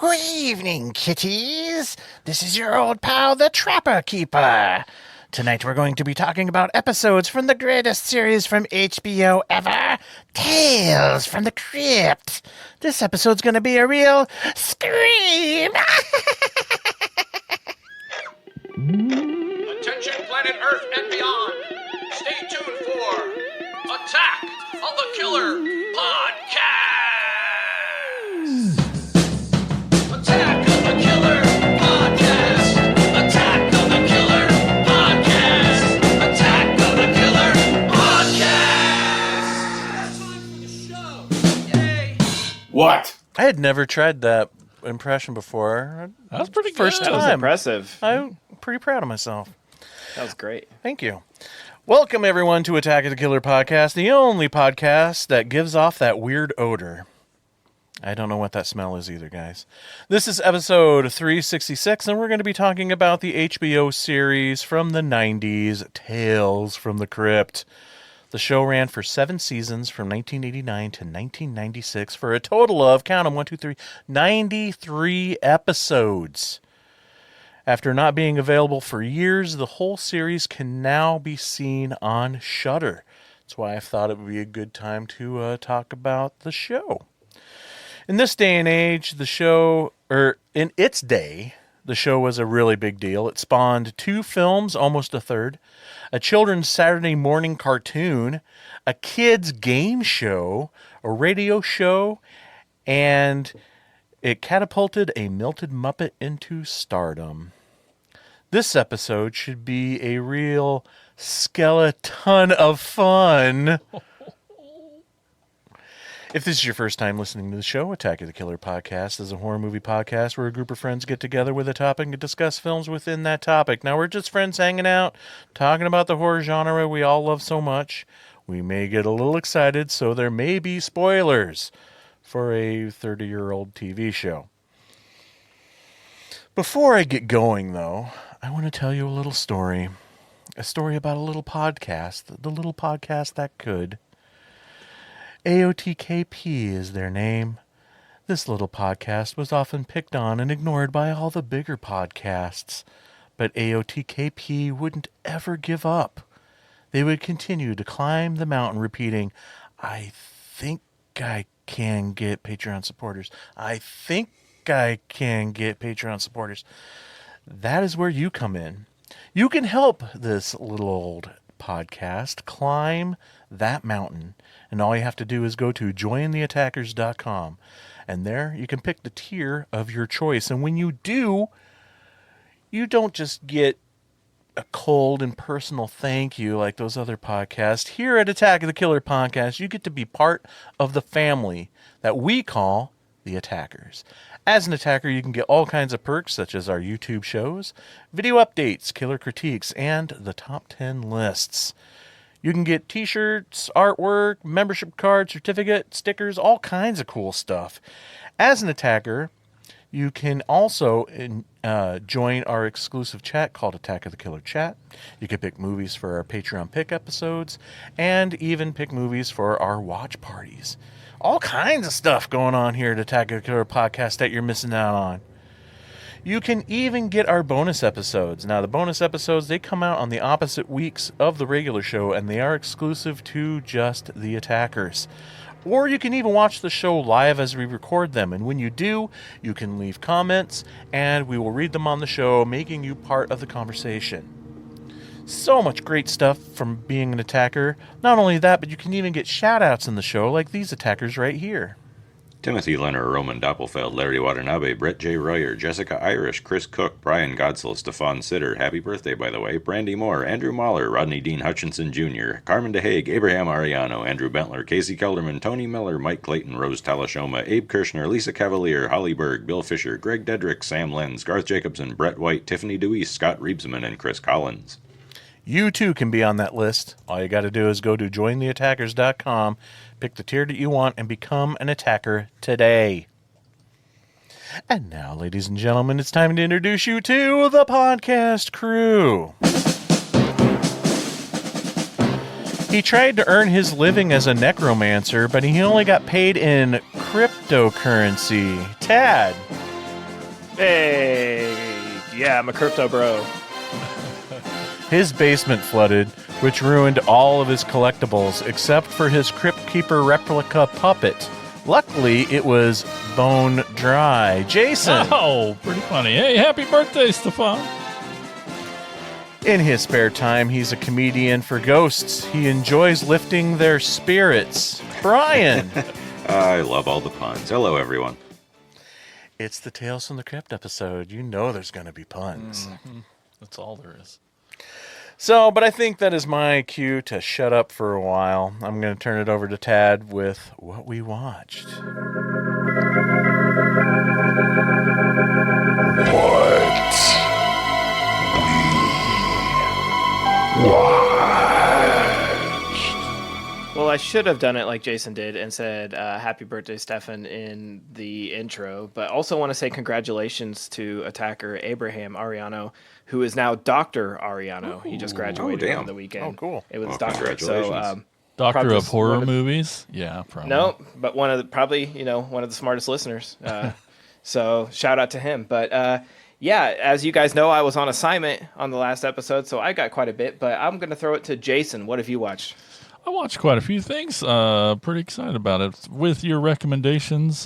Good evening, kitties. This is your old pal, the Trapper Keeper. Tonight we're going to be talking about episodes from the greatest series from HBO ever, Tales from the Crypt. This episode's going to be a real scream. Attention planet Earth and beyond. Stay tuned for Attack of the Killer Podcast. Attack of the Killer Podcast. Attack of the Killer Podcast. Attack of the Killer Podcast. It's time for the show. Yay. What? I had never tried that impression before. That was pretty First good. time. That was impressive. I'm pretty proud of myself. That was great. Thank you. Welcome, everyone, to Attack of the Killer Podcast, the only podcast that gives off that weird odor. I don't know what that smell is either, guys. This is episode 366, and we're going to be talking about the HBO series from the 90s, Tales from the Crypt. The show ran for 7 seasons from 1989 to 1996 for a total of, count them, 1, 2, 3, 93 episodes. After not being available for years, the whole series can now be seen on Shudder. That's why I thought it would be a good time to talk about the show. In this day and age, the show was a really big deal. It spawned 2 films, almost a third, a children's Saturday morning cartoon, a kids' game show, a radio show, and it catapulted a melted Muppet into stardom. This episode should be a real skeleton of fun. If this is your first time listening to the show, Attack of the Killer Podcast is a horror movie podcast where a group of friends get together with a topic and discuss films within that topic. Now, we're just friends hanging out, talking about the horror genre we all love so much. We may get a little excited, so there may be spoilers for a 30-year-old TV show. Before I get going, though, I want to tell you a little story. A story about a little podcast, the little podcast that could. AOTKP is their name. This little podcast was often picked on and ignored by all the bigger podcasts. But AOTKP wouldn't ever give up. They would continue to climb the mountain repeating, I think I can get Patreon supporters. I think I can get Patreon supporters. That is where you come in. You can help this little old podcast climb that mountain. And all you have to do is go to jointheattackers.com. And there you can pick the tier of your choice. And when you do, you don't just get a cold and personal thank you like those other podcasts. Here at Attack of the Killer Podcast, you get to be part of the family that we call the Attackers. As an attacker, you can get all kinds of perks, such as our YouTube shows, video updates, killer critiques, and the top 10 lists. You can get t-shirts, artwork, membership cards, certificate, stickers, all kinds of cool stuff. As an attacker, you can also join our exclusive chat called Attack of the Killer Chat. You can pick movies for our Patreon pick episodes, and even pick movies for our watch parties. All kinds of stuff going on here at Attack of the Killer Podcast that you're missing out on. You can even get our bonus episodes. Now, the bonus episodes, they come out on the opposite weeks of the regular show, and they are exclusive to just the Attackers. Or you can even watch the show live as we record them. And when you do, you can leave comments, and we will read them on the show, making you part of the conversation. So much great stuff from being an attacker. Not only that, but you can even get shout-outs in the show, like these attackers right here. Timothy Leonard, Roman Doppelfeld, Larry Watanabe, Brett J. Royer, Jessica Irish, Chris Cook, Brian Godsell, Stefan Sitter, happy birthday by the way, Brandy Moore, Andrew Mahler, Rodney Dean Hutchinson Jr., Carmen DeHague, Abraham Ariano, Andrew Bentler, Casey Kelderman, Tony Miller, Mike Clayton, Rose Talashoma, Abe Kirshner, Lisa Cavalier, Holly Berg, Bill Fisher, Greg Dedrick, Sam Lenz, Garth Jacobson, Brett White, Tiffany Deweese, Scott Reebsman, and Chris Collins. You too can be on that list. All you got to do is go to jointheattackers.com, pick the tier that you want, and become an attacker today. And now, ladies and gentlemen, it's time to introduce you to the podcast crew. He tried to earn his living as a necromancer, but he only got paid in cryptocurrency. Tad, Hey, yeah, I'm a crypto bro. His basement flooded, which ruined all of his collectibles except for his Crypt Keeper replica puppet. Luckily, it was bone dry. Jason! Oh, pretty funny. Hey, happy birthday, Stefan. In his spare time, he's a comedian for ghosts. He enjoys lifting their spirits. Brian! I love all the puns. Hello, everyone. It's the Tales from the Crypt episode. You know there's going to be puns. That's all there is. So, but I think that is my cue to shut up for a while. I'm going to turn it over to Tad with what we watched. Well, I should have done it like Jason did and said happy birthday, Stefan, in the intro, but also want to say congratulations to attacker Abraham Ariano, who is now Dr. Ariano. He just graduated damn. on the weekend. Oh, cool. It was Well, doctorate. So, congratulations. Doctor Probably of horror one of- movies? Yeah, probably. no, but one of the, probably, one of the smartest listeners. So shout out to him. But yeah, as you guys know, I was on assignment on the last episode, so I got quite a bit, but I'm going to throw it to Jason. What have you watched? I watched quite a few things. Pretty excited about it. With your recommendations,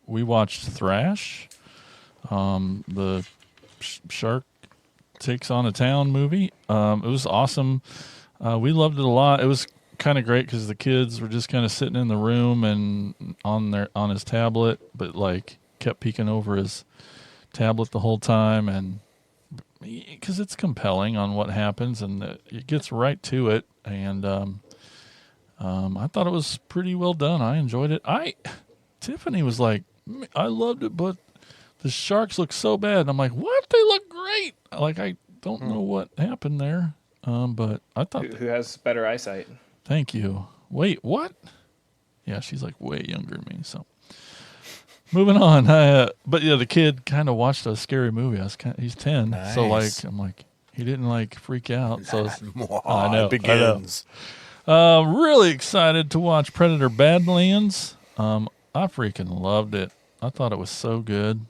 we watched Thrash, the shark takes on a town movie. It was awesome. We loved it a lot. It was kind of great because the kids were just kind of sitting in the room and on his tablet, but like kept peeking over his tablet the whole time, and because it's compelling on what happens and it gets right to it. And I thought it was pretty well done. I enjoyed it. Tiffany was like, I loved it, but the sharks look so bad. And I'm like, what? They look great. Like, I don't know what happened there. But I thought, Who has better eyesight? thank you. Wait, what? Yeah, she's like way younger than me. So moving on. But yeah, the kid kind of watched a scary movie. He's 10. So like, Nice. I'm like, he didn't like freak out. So I know, it begins. really excited to watch Predator Badlands. I freaking loved it. I thought it was so good.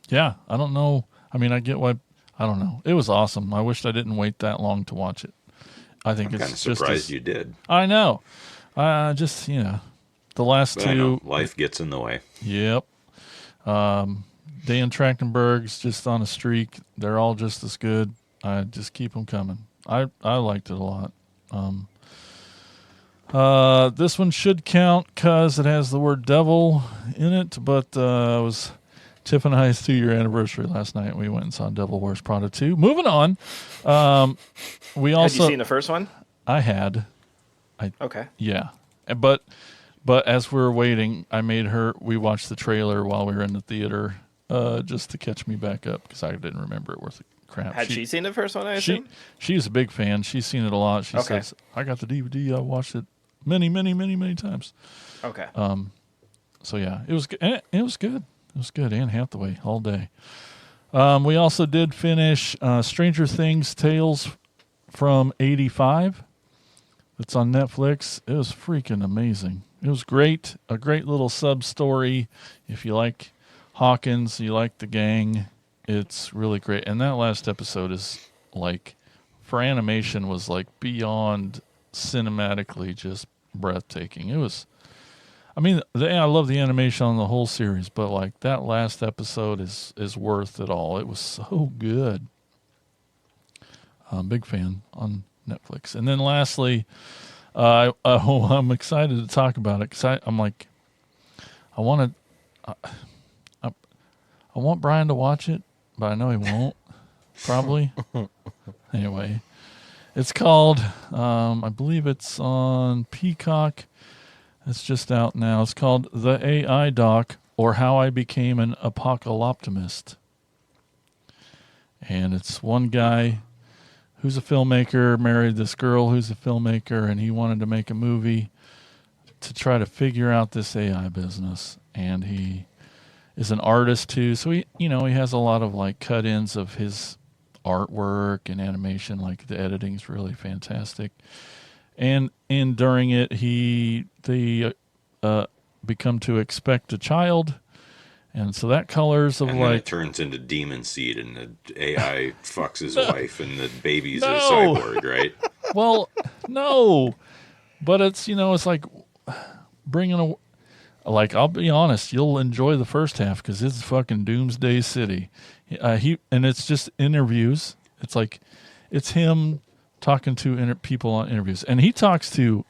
Yeah, I don't know. I mean, I get why. I don't know. It was awesome. I wished I didn't wait that long to watch it. I think I'm it's kind of just surprised you did. I know. Just the last But I know, two. life gets in the way. Yep. Dan Trachtenberg's just on a streak. They're all just as good. I just keep them coming. I liked it a lot. This one should count because it has the word devil in it, but it was Tiff and I's 2-year anniversary last night. We went and saw Devil Wears Prada 2. Moving on. We Had also you seen the first one? I had. Okay. Yeah. But as we were waiting, we watched the trailer while we were in the theater just to catch me back up because I didn't remember it worth a crap. Had she seen the first one, I assume? She's a big fan. She's seen it a lot. She Okay. says, I got the DVD. I watched it many, many, many, many times. Okay. So yeah, it was good. It was good. It was good. Anne Hathaway all day. We also did finish Stranger Things Tales from 85. It's on Netflix. It was freaking amazing. It was great. A great little sub story. If you like Hawkins, you like the gang, it's really great. And that last episode is like, for animation, was like beyond cinematically just breathtaking. It was, I mean, I love the animation on the whole series, but like that last episode is worth it all. It was so good. Big fan on Netflix. And then lastly, I'm excited to talk about it because I'm like, I want Brian to watch it, but I know he won't. Probably. Anyway, it's called, I believe it's on Peacock. It's just out now. It's called The AI Doc, or How I Became an Apocalyptimist. And it's one guy who's a filmmaker, married this girl who's a filmmaker, and he wanted to make a movie to try to figure out this AI business. And he is an artist too, so he has a lot of like cut-ins of his artwork and animation. Like the editing's really fantastic. And during it, they become to expect a child, And so that colors of And then like it turns into demon seed, and the AI fucks his wife, and the baby's a No. cyborg, right? well, no, but it's it's like bringing a like I'll be honest, you'll enjoy the first half because it's fucking Doomsday City. And it's just interviews. It's like it's him talking to people on interviews, and he talks to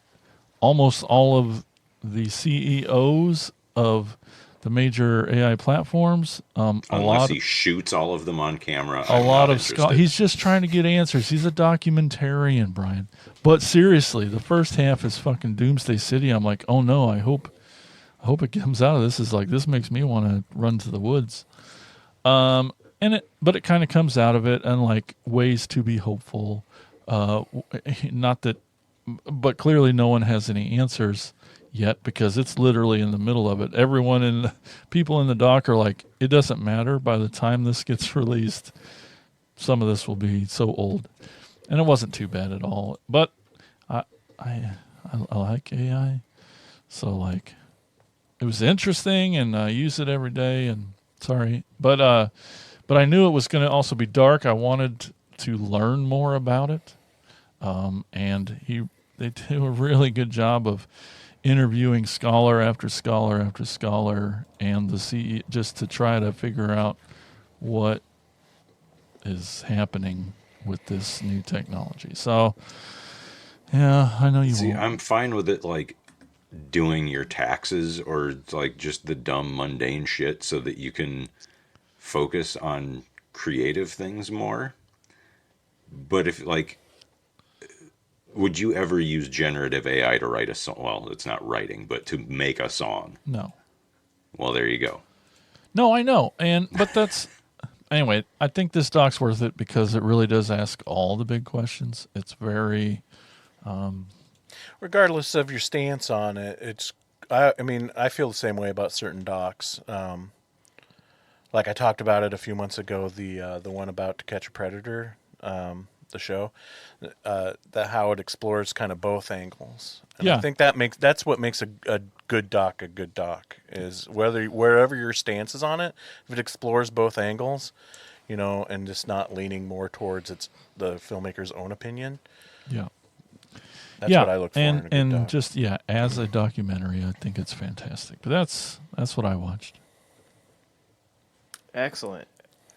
almost all of the CEOs of the major AI platforms. Unless he shoots all of them on camera. A lot of he's just trying to get answers. He's a documentarian, Brian. But seriously, the first half is fucking Doomsday City. I'm like, oh no, I hope it comes out of this. Is like this makes me want to run to the woods. But it kind of comes out of it, and like ways to be hopeful. Not that, but clearly no one has any answers yet because it's literally in the middle of it. People in the dock are like, it doesn't matter. By the time this gets released, some of this will be so old, and it wasn't too bad at all. But I like AI, so like it was interesting, and I use it every day. And sorry, but I knew it was going to also be dark. I wanted to learn more about it, and they do a really good job of interviewing scholar after scholar after scholar, and the CE just to try to figure out what is happening with this new technology. So, yeah, I know you See, won't. I'm fine with it, like doing your taxes or like just the dumb mundane shit, so that you can focus on creative things more. But if like, would you ever use generative AI to write a song? Well, it's not writing, but to make a song. No. Well, there you go. No, I know. But that's anyway, I think this doc's worth it because it really does ask all the big questions. It's very Regardless of your stance on it, I mean, I feel the same way about certain docs. Like I talked about it a few months ago, the one about To Catch a Predator, the show, that how it explores kind of both angles. And Yeah. I think that's what makes a good doc a good doc, is wherever your stance is on it, if it explores both angles, and just not leaning more towards the filmmaker's own opinion. yeah. That's what I look for in a good and doc. just as a documentary, I think it's fantastic. But that's what I watched. Excellent.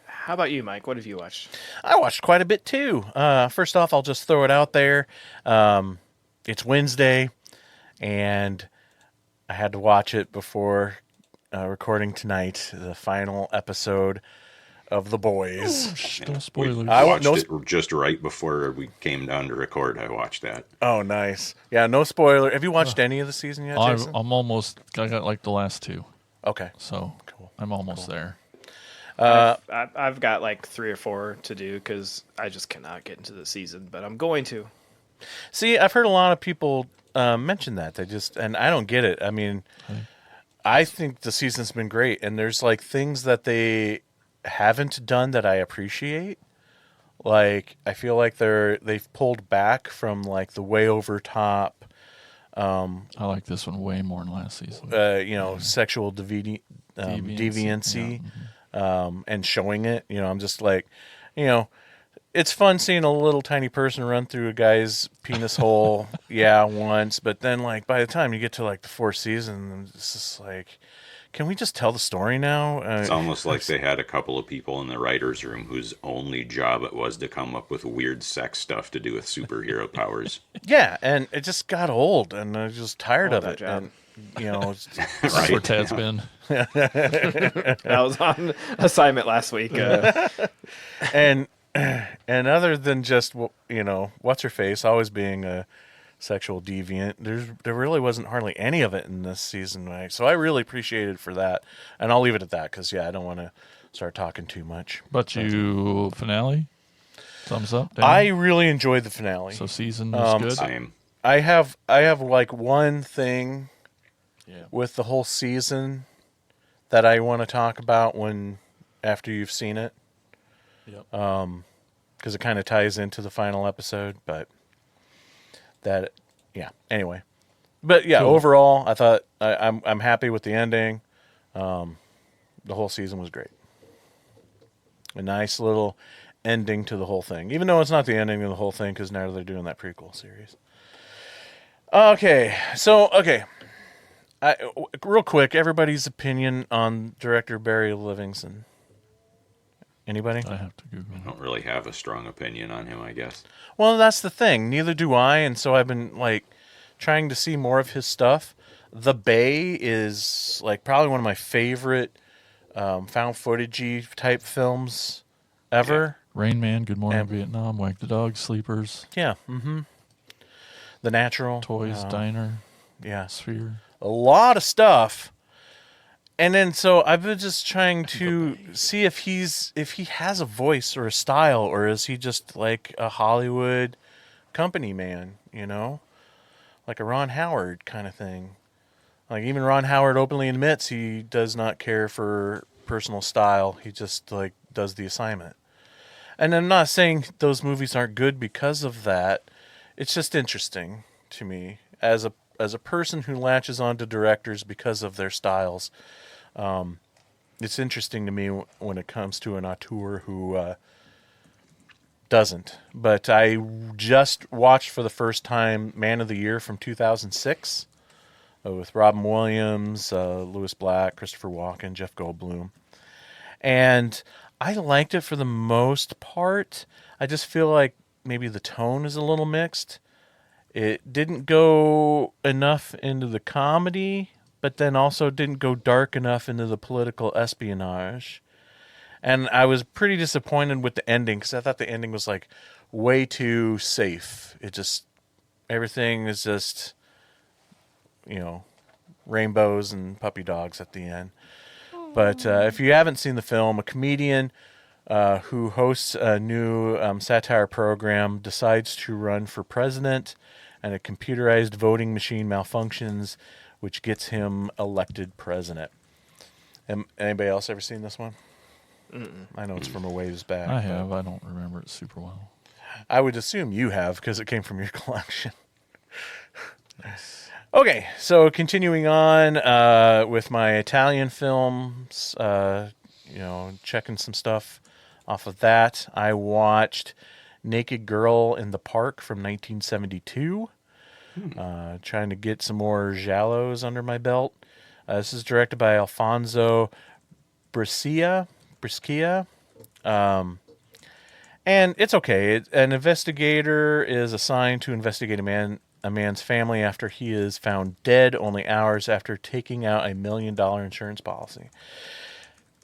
How about you, Mike? What have you watched? I watched quite a bit too. First off, I'll just throw it out there. It's Wednesday, and I had to watch it before recording tonight, the final episode of The Boys. Shh, don't spoilers. I won't- watched it just right before we came down to record. I watched that. Oh, nice. Yeah, no spoiler. Have you watched any of the season yet, Jason? I'm almost. I got like the last two, Okay. so Cool. I'm almost there. I've got like 3 or 4 to do because I just cannot get into the season, but I'm going to. See, I've heard a lot of people mention that. And I don't get it. I mean, I think the season's been great, and there's like things that they haven't done that I appreciate. Like, I feel like they've pulled back from like the way over top, I like this one way more than last season. sexual deviancy, and showing it. I'm just like, it's fun seeing a little tiny person run through a guy's penis hole, once. But then, like, by the time you get to like the 4th season, it's just like, can we just tell the story now? It's almost like they had a couple of people in the writer's room whose only job it was to come up with weird sex stuff to do with superhero powers. Yeah, and it just got old, and I was just tired of that it. job. And That's where Tad's been. I was on assignment last week. and other than just what's her face always being a sexual deviant, there really wasn't hardly any of it in this season, right? So I really appreciated for that, and I'll leave it at that because I don't want to start talking too much. But you finale, thumbs up. Down? I really enjoyed the finale. So season was good. Same. I have like one thing with the whole season that I want to talk about after you've seen it. Yep. Because it kind of ties into the final episode, but anyway. But yeah, Cool. overall, I thought I'm happy with the ending. The whole season was great. A nice little ending to the whole thing, even though it's not the ending of the whole thing because now they're doing that prequel series. Okay, real quick, everybody's opinion on director Barry Livingston. Anybody? I have to Google. I don't really have a strong opinion on him, I guess. Well, that's the thing. Neither do I, and so I've been like trying to see more of his stuff. The Bay is like probably one of my favorite found footage-y type films ever. Rain Man, Good Morning And- Vietnam, Wag the Dog, Sleepers, Yeah. The Natural. Toys, Diner, Yeah. Sphere. A lot of stuff. And then so I've been just trying to see if he has a voice or a style, or is he just like a Hollywood company man, you know? Like a Ron Howard kind of thing. Like even Ron Howard openly admits he does not care for personal style. He just like does the assignment. And I'm not saying those movies aren't good because of that. It's just interesting to me as a person who latches on to directors because of their styles. It's interesting to me when it comes to an auteur who doesn't. But I just watched for the first time Man of the Year from 2006 with Robin Williams, Louis Black, Christopher Walken, Jeff Goldblum. And I liked it for the most part. I just feel like maybe the tone is a little mixed. It didn't go enough into the comedy, but then also didn't go dark enough into the political espionage. And I was pretty disappointed with the ending because I thought the ending was like way too safe. Everything is just, rainbows and puppy dogs at the end. But if you haven't seen the film, a comedian who hosts a new satire program decides to run for president, and a computerized voting machine malfunctions, which gets him elected president. Anybody else ever seen this one? Mm-mm. I know it's from a ways back. I have. I don't remember it super well. I would assume you have because it came from your collection. Okay, so continuing on with my Italian films, checking some stuff off of that. I watched Naked Girl in the Park from 1972. Trying to get some more giallos under my belt. This is directed by Alfonso Brescia. And it's okay. An investigator is assigned to investigate a man's family after he is found dead only hours after taking out $1 million insurance policy.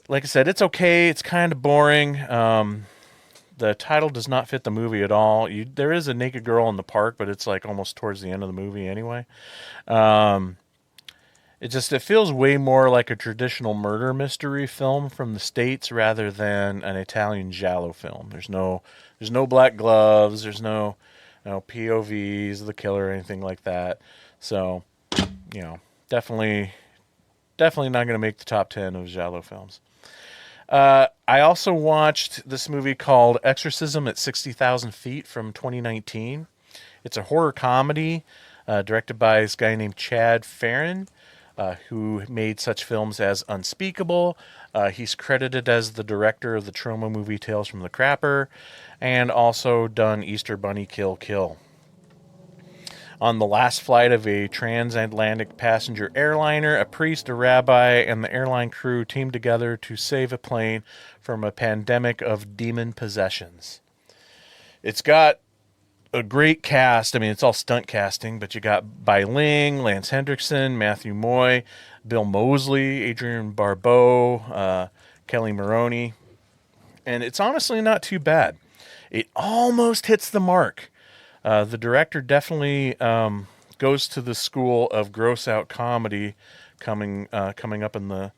Like I said, it's okay. It's kind of boring. The title does not fit the movie at all. There is a naked girl in the park, but it's like almost towards the end of the movie anyway. It feels way more like a traditional murder mystery film from the States rather than an Italian giallo film. There's no black gloves. There's no POVs of the killer or anything like that. So, definitely not going to make the top 10 of giallo films. I also watched this movie called Exorcism at 60,000 Feet from 2019. It's a horror comedy directed by this guy named Chad Farron, who made such films as Unspeakable. He's credited as the director of the Troma movie Tales from the Crapper, and also done Easter Bunny Kill Kill. On the last flight of a transatlantic passenger airliner, a priest, a rabbi, and the airline crew teamed together to save a plane from a pandemic of demon possessions. It's got a great cast. I mean, it's all stunt casting, but you got Bai Ling, Lance Hendrickson, Matthew Moy, Bill Moseley, Adrian Barbeau, Kelly Maroney. And it's honestly not too bad. It almost hits the mark. The director definitely goes to the school of gross out comedy coming up in the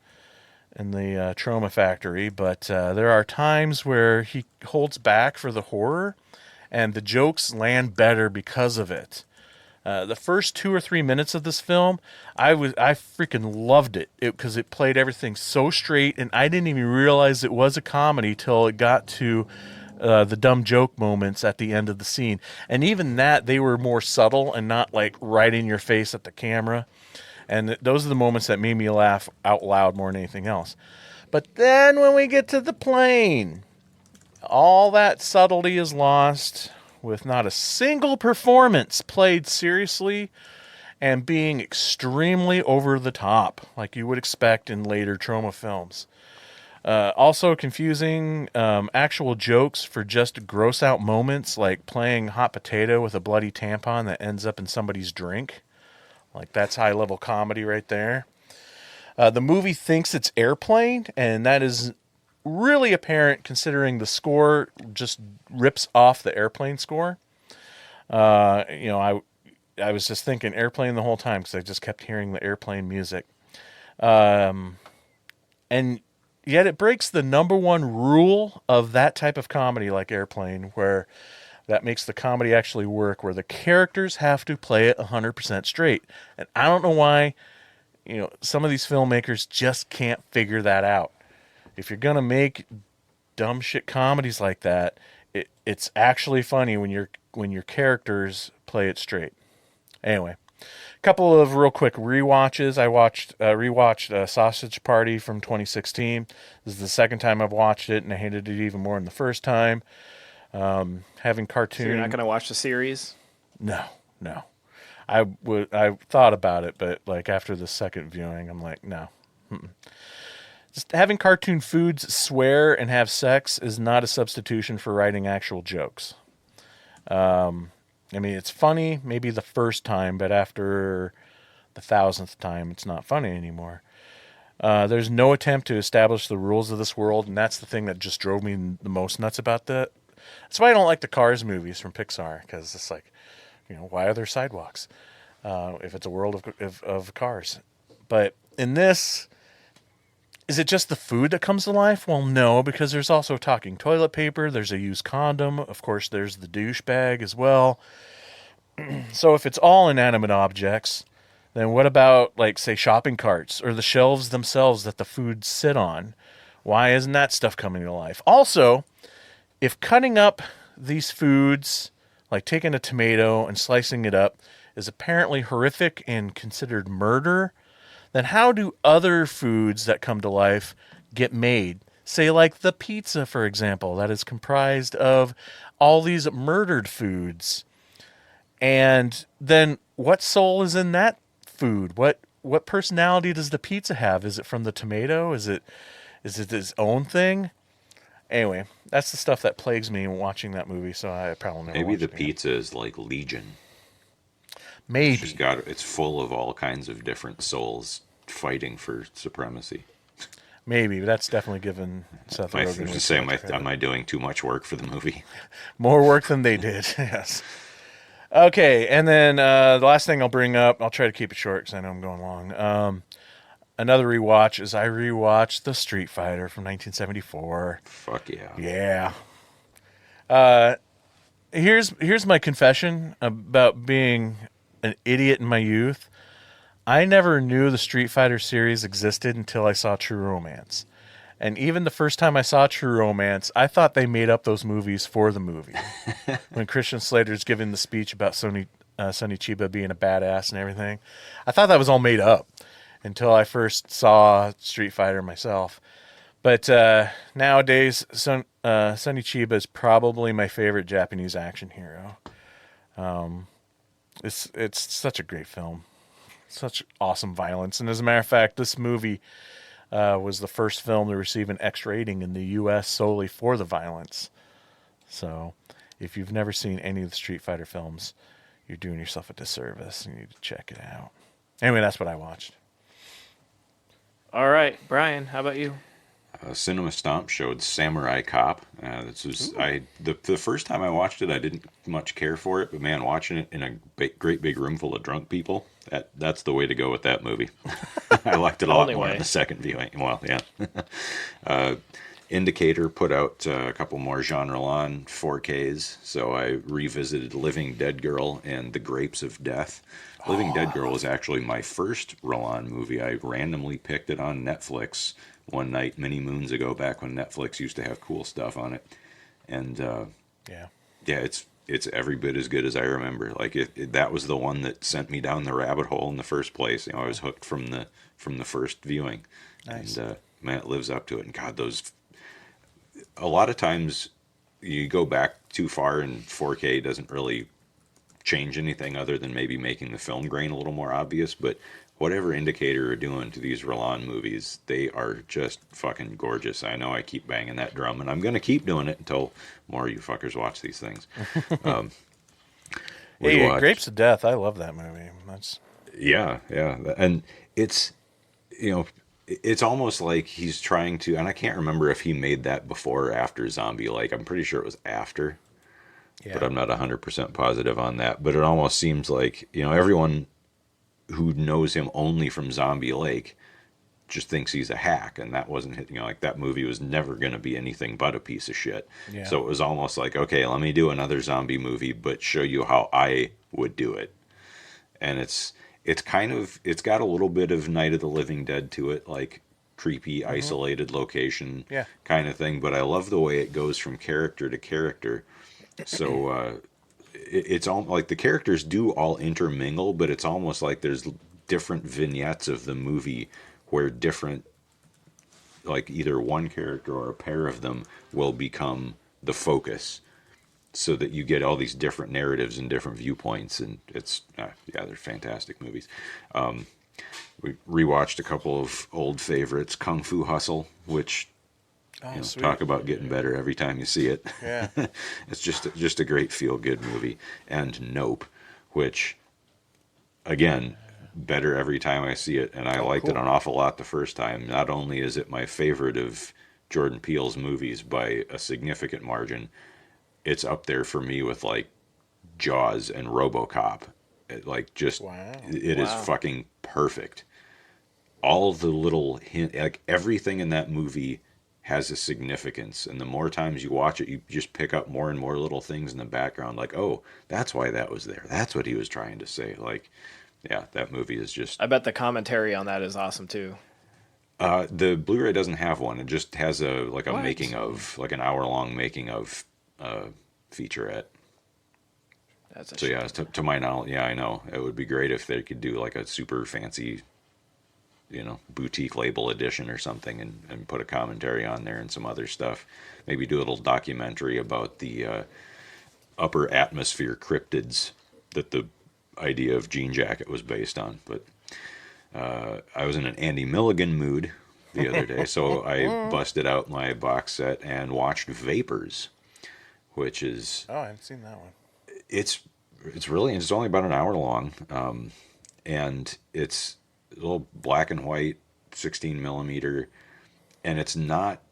Troma Factory, but there are times where he holds back for the horror, and the jokes land better because of it. The first 2 or 3 minutes of this film, I freaking loved it because it played everything so straight, and I didn't even realize it was a comedy till it got to the dumb joke moments at the end of the scene. And even that, they were more subtle and not like right in your face at the camera. And those are the moments that made me laugh out loud more than anything else. But then when we get to the plane, all that subtlety is lost with not a single performance played seriously and being extremely over the top, like you would expect in later trauma films. Also confusing actual jokes for just gross out moments, like playing hot potato with a bloody tampon that ends up in somebody's drink. Like, that's high level comedy right there. The movie thinks it's Airplane, and that is really apparent considering the score just rips off the Airplane score. I was just thinking Airplane the whole time because I just kept hearing the Airplane music. And yet it breaks the number one rule of that type of comedy like Airplane, where that makes the comedy actually work, where the characters have to play it 100% straight. And I don't know why, some of these filmmakers just can't figure that out. If you're going to make dumb shit comedies like that, it's actually funny when your characters play it straight. Anyway, a couple of real quick rewatches. I rewatched Sausage Party from 2016. This is the second time I've watched it, and I hated it even more than the first time. Having cartoon. So you're not going to watch the series? No. I thought about it, but like after the second viewing, I'm like, no. Just having cartoon foods swear and have sex is not a substitution for writing actual jokes. It's funny maybe the first time, but after the 1,000th time, it's not funny anymore. There's no attempt to establish the rules of this world, and that's the thing that just drove me the most nuts about that. That's why I don't like the Cars movies from Pixar, because it's like, why are there sidewalks if it's a world of cars? But in this, is it just the food that comes to life? Well, no, because there's also talking toilet paper, there's a used condom, of course there's the douchebag as well. So if it's all inanimate objects, then what about, like, say, shopping carts or the shelves themselves that the foods sit on? Why isn't that stuff coming to life? Also, if cutting up these foods, like taking a tomato and slicing it up, is apparently horrific and considered murder, then how do other foods that come to life get made? Say like the pizza, for example, that is comprised of all these murdered foods. And then what soul is in that food? What personality does the pizza have? Is it from the tomato? Is it its own thing? Anyway, that's the stuff that plagues me in watching that movie, so I probably never Maybe watch the it again. pizza is like Legion. Maybe. It's full of all kinds of different souls fighting for supremacy. Maybe, but that's definitely given Seth I Rogen. was just saying, am I doing too much work for the movie? More work than they did, yes. Okay, and then the last thing I'll bring up, I'll try to keep it short because I know I'm going long. Another rewatch is I rewatched The Street Fighter from 1974. Fuck yeah. Yeah. Here's my confession about being an idiot in my youth. I never knew the Street Fighter series existed until I saw True Romance. And even the first time I saw True Romance, I thought they made up those movies for the movie. When Christian Slater's giving the speech about Sonny Chiba being a badass and everything, I thought that was all made up until I first saw Street Fighter myself. But nowadays, Sonny Chiba is probably my favorite Japanese action hero. It's such a great film. Such awesome violence. And as a matter of fact, this movie was the first film to receive an X rating in the U.S. solely for the violence. So if you've never seen any of the Street Fighter films, you're doing yourself a disservice. You need to check it out. Anyway, that's what I watched. All right, Brian, how about you? Cinema Stomp showed Samurai Cop. The first time I watched it, I didn't much care for it, but man, watching it in a great big room full of drunk people, that's the way to go with that movie. I liked it a lot more in the second viewing. Well, yeah. Indicator put out a couple more genre-lon 4Ks, so I revisited Living Dead Girl and The Grapes of Death. Living Dead Girl was actually my first Roland movie. I randomly picked it on Netflix one night many moons ago, back when Netflix used to have cool stuff on it. And yeah, it's every bit as good as I remember. Like that was the one that sent me down the rabbit hole in the first place. You know, I was hooked from the first viewing. Nice. And man, it lives up to it. And God, those a lot of times you go back too far and 4K doesn't really change anything other than maybe making the film grain a little more obvious. But whatever indicator are doing to these Roland movies, they are just fucking gorgeous. I know I keep banging that drum, and I'm going to keep doing it until more of you fuckers watch these things. We watched- Grapes of Death. I love that movie. That's Yeah, and it's, you know, it's almost like he's trying to, and I can't remember if he made that before or after Zombie Lake. I'm pretty sure it was after, but I'm not 100% positive on that. But it almost seems like, you know, everyone who knows him only from Zombie Lake just thinks he's a hack, and that wasn't, you know, like that movie was never going to be anything but a piece of shit. Yeah. So it was almost like, okay, let me do another zombie movie, but show you how I would do it. And it's kind of, it's got a little bit of Night of the Living Dead to it, like creepy, isolated location kind of thing. But I love the way it goes from character to character. So it's all like the characters do all intermingle, but it's almost like there's different vignettes of the movie where different, like either one character or a pair of them will become the focus, so that you get all these different narratives and different viewpoints, and it's they're fantastic movies. We rewatched a couple of old favorites, Kung Fu Hustle, which talk about getting better every time you see it. Yeah. It's just a great feel good movie, and Nope, which again, better every time I see it, and I liked it an awful lot the first time. Not only is it my favorite of Jordan Peele's movies by a significant margin, it's up there for me with like Jaws and RoboCop. It is fucking perfect. All the little hint, like everything in that movie has a significance, and the more times you watch it, you just pick up more and more little things in the background, like, oh, that's why that was there. That's what he was trying to say. Like, yeah, that movie is just... I bet the commentary on that is awesome too. The Blu-ray doesn't have one. It just has a What? making of, like an hour-long making of featurette. That's a So shame. yeah, to my knowledge, yeah, I know. It would be great if they could do like a super fancy, you know, boutique label edition or something, and put a commentary on there and some other stuff. Maybe do a little documentary about the upper atmosphere cryptids that the idea of Jean Jacket was based on. But I was in an Andy Milligan mood the other day, so I busted out my box set and watched Vapors, which is... I haven't seen that one. It's only about an hour long, and it's a little black and white, 16 millimeter, and it's not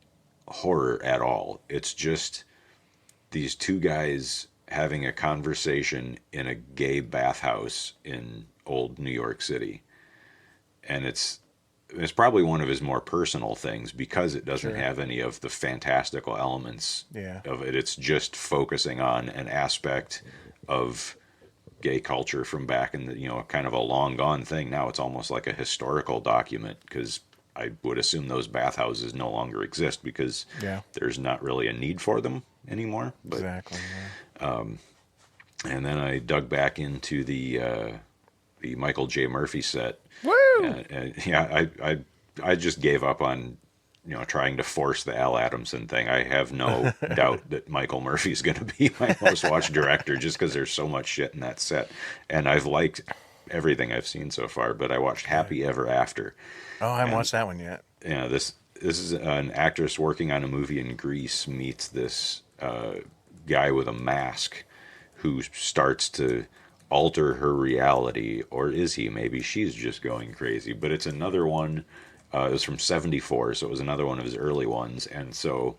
horror at all. It's just these two guys having a conversation in a gay bathhouse in old New York City, and it's probably one of his more personal things because it doesn't have any of the fantastical elements of it. It's just focusing on an aspect of gay culture from back in the, you know, kind of a long gone thing. Now it's almost like a historical document, because I would assume those bathhouses no longer exist because there's not really a need for them anymore. But, Exactly. and then I dug back into the Michael J. Murphy set. Woo! I just gave up on, you know, trying to force the Al Adamson thing. I have no doubt that Michael Murphy's going to be my most watched director, just because there's so much shit in that set, and I've liked everything I've seen so far. But I watched Happy Ever After. Oh, I haven't watched that one yet. Yeah, this is an actress working on a movie in Greece meets this guy with a mask who starts to alter her reality, or is he? Maybe she's just going crazy. But it's another one. It was from '74, so it was another one of his early ones, and so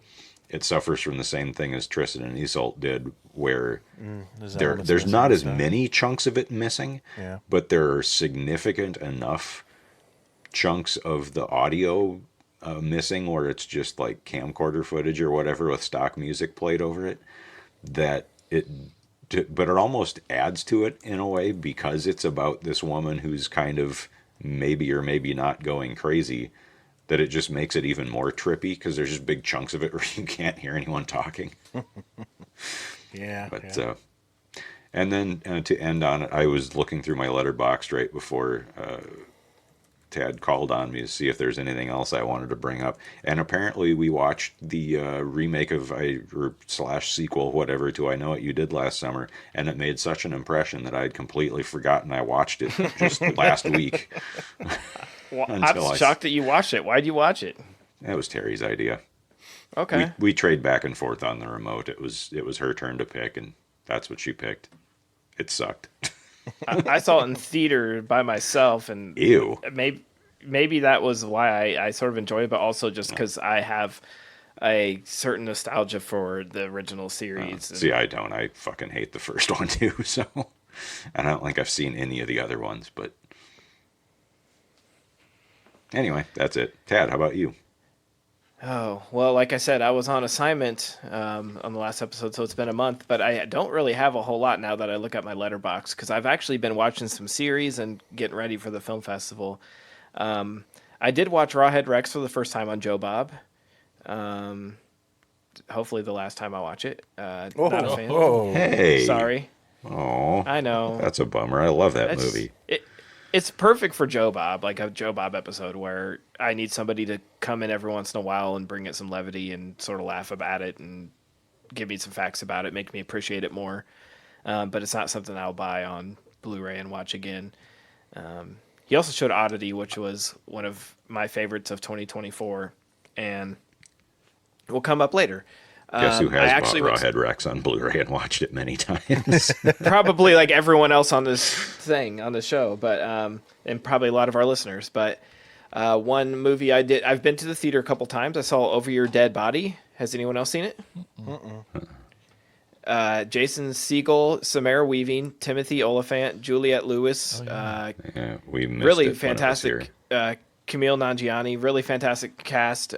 it suffers from the same thing as Tristan and Isolde did, where there's not as many chunks of it missing, but there are significant enough chunks of the audio missing, where it's just like camcorder footage or whatever with stock music played over it, but it almost adds to it in a way, because it's about this woman who's kind of maybe or maybe not going crazy, that it just makes it even more trippy, because there's just big chunks of it where you can't hear anyone talking. But And then to end on it, I was looking through my letterbox right before Tad called on me to see if there's anything else I wanted to bring up. And apparently we watched the remake of or slash sequel, whatever, to I Know What You Did Last Summer, and it made such an impression that I'd completely forgotten I watched it just last week. Well, I'm shocked that you watched it. Why'd you watch it? That was Terry's idea. Okay. We trade back and forth on the remote. It was her turn to pick, and that's what she picked. It sucked. I saw it in theater by myself, and Ew. maybe that was why I sort of enjoy it, but also just because I have a certain nostalgia for the original series. See, I don't. I fucking hate the first one too. So, and I don't think I've seen any of the other ones. But anyway, that's it. Tad, how about you? Oh, well, like I said, I was on assignment on the last episode, so it's been a month, but I don't really have a whole lot now that I look at my letterbox, because I've actually been watching some series and getting ready for the film festival. I did watch Rawhead Rex for the first time on Joe Bob. Hopefully the last time I watch it. Not a fan. Hey. Sorry. Oh, I know. that's a bummer. I love that movie. It's perfect for Joe Bob, like a Joe Bob episode where I need somebody to come in every once in a while and bring it some levity and sort of laugh about it and give me some facts about it, make me appreciate it more. But it's not something I'll buy on Blu-ray and watch again. He also showed Oddity, which was one of my favorites of 2024, and will come up later. Guess who has bought went Rawhead Rex on Blu-ray and watched it many times? probably like everyone else on this thing, on the show, but and probably a lot of our listeners. But one movie I've been to the theater a couple times. I saw Over Your Dead Body. Has anyone else seen it? Jason Segel, Samara Weaving, Timothy Oliphant, Juliette Lewis. Yeah, we missed Really it when it was here. fantastic. Camille Nanjiani, really fantastic cast.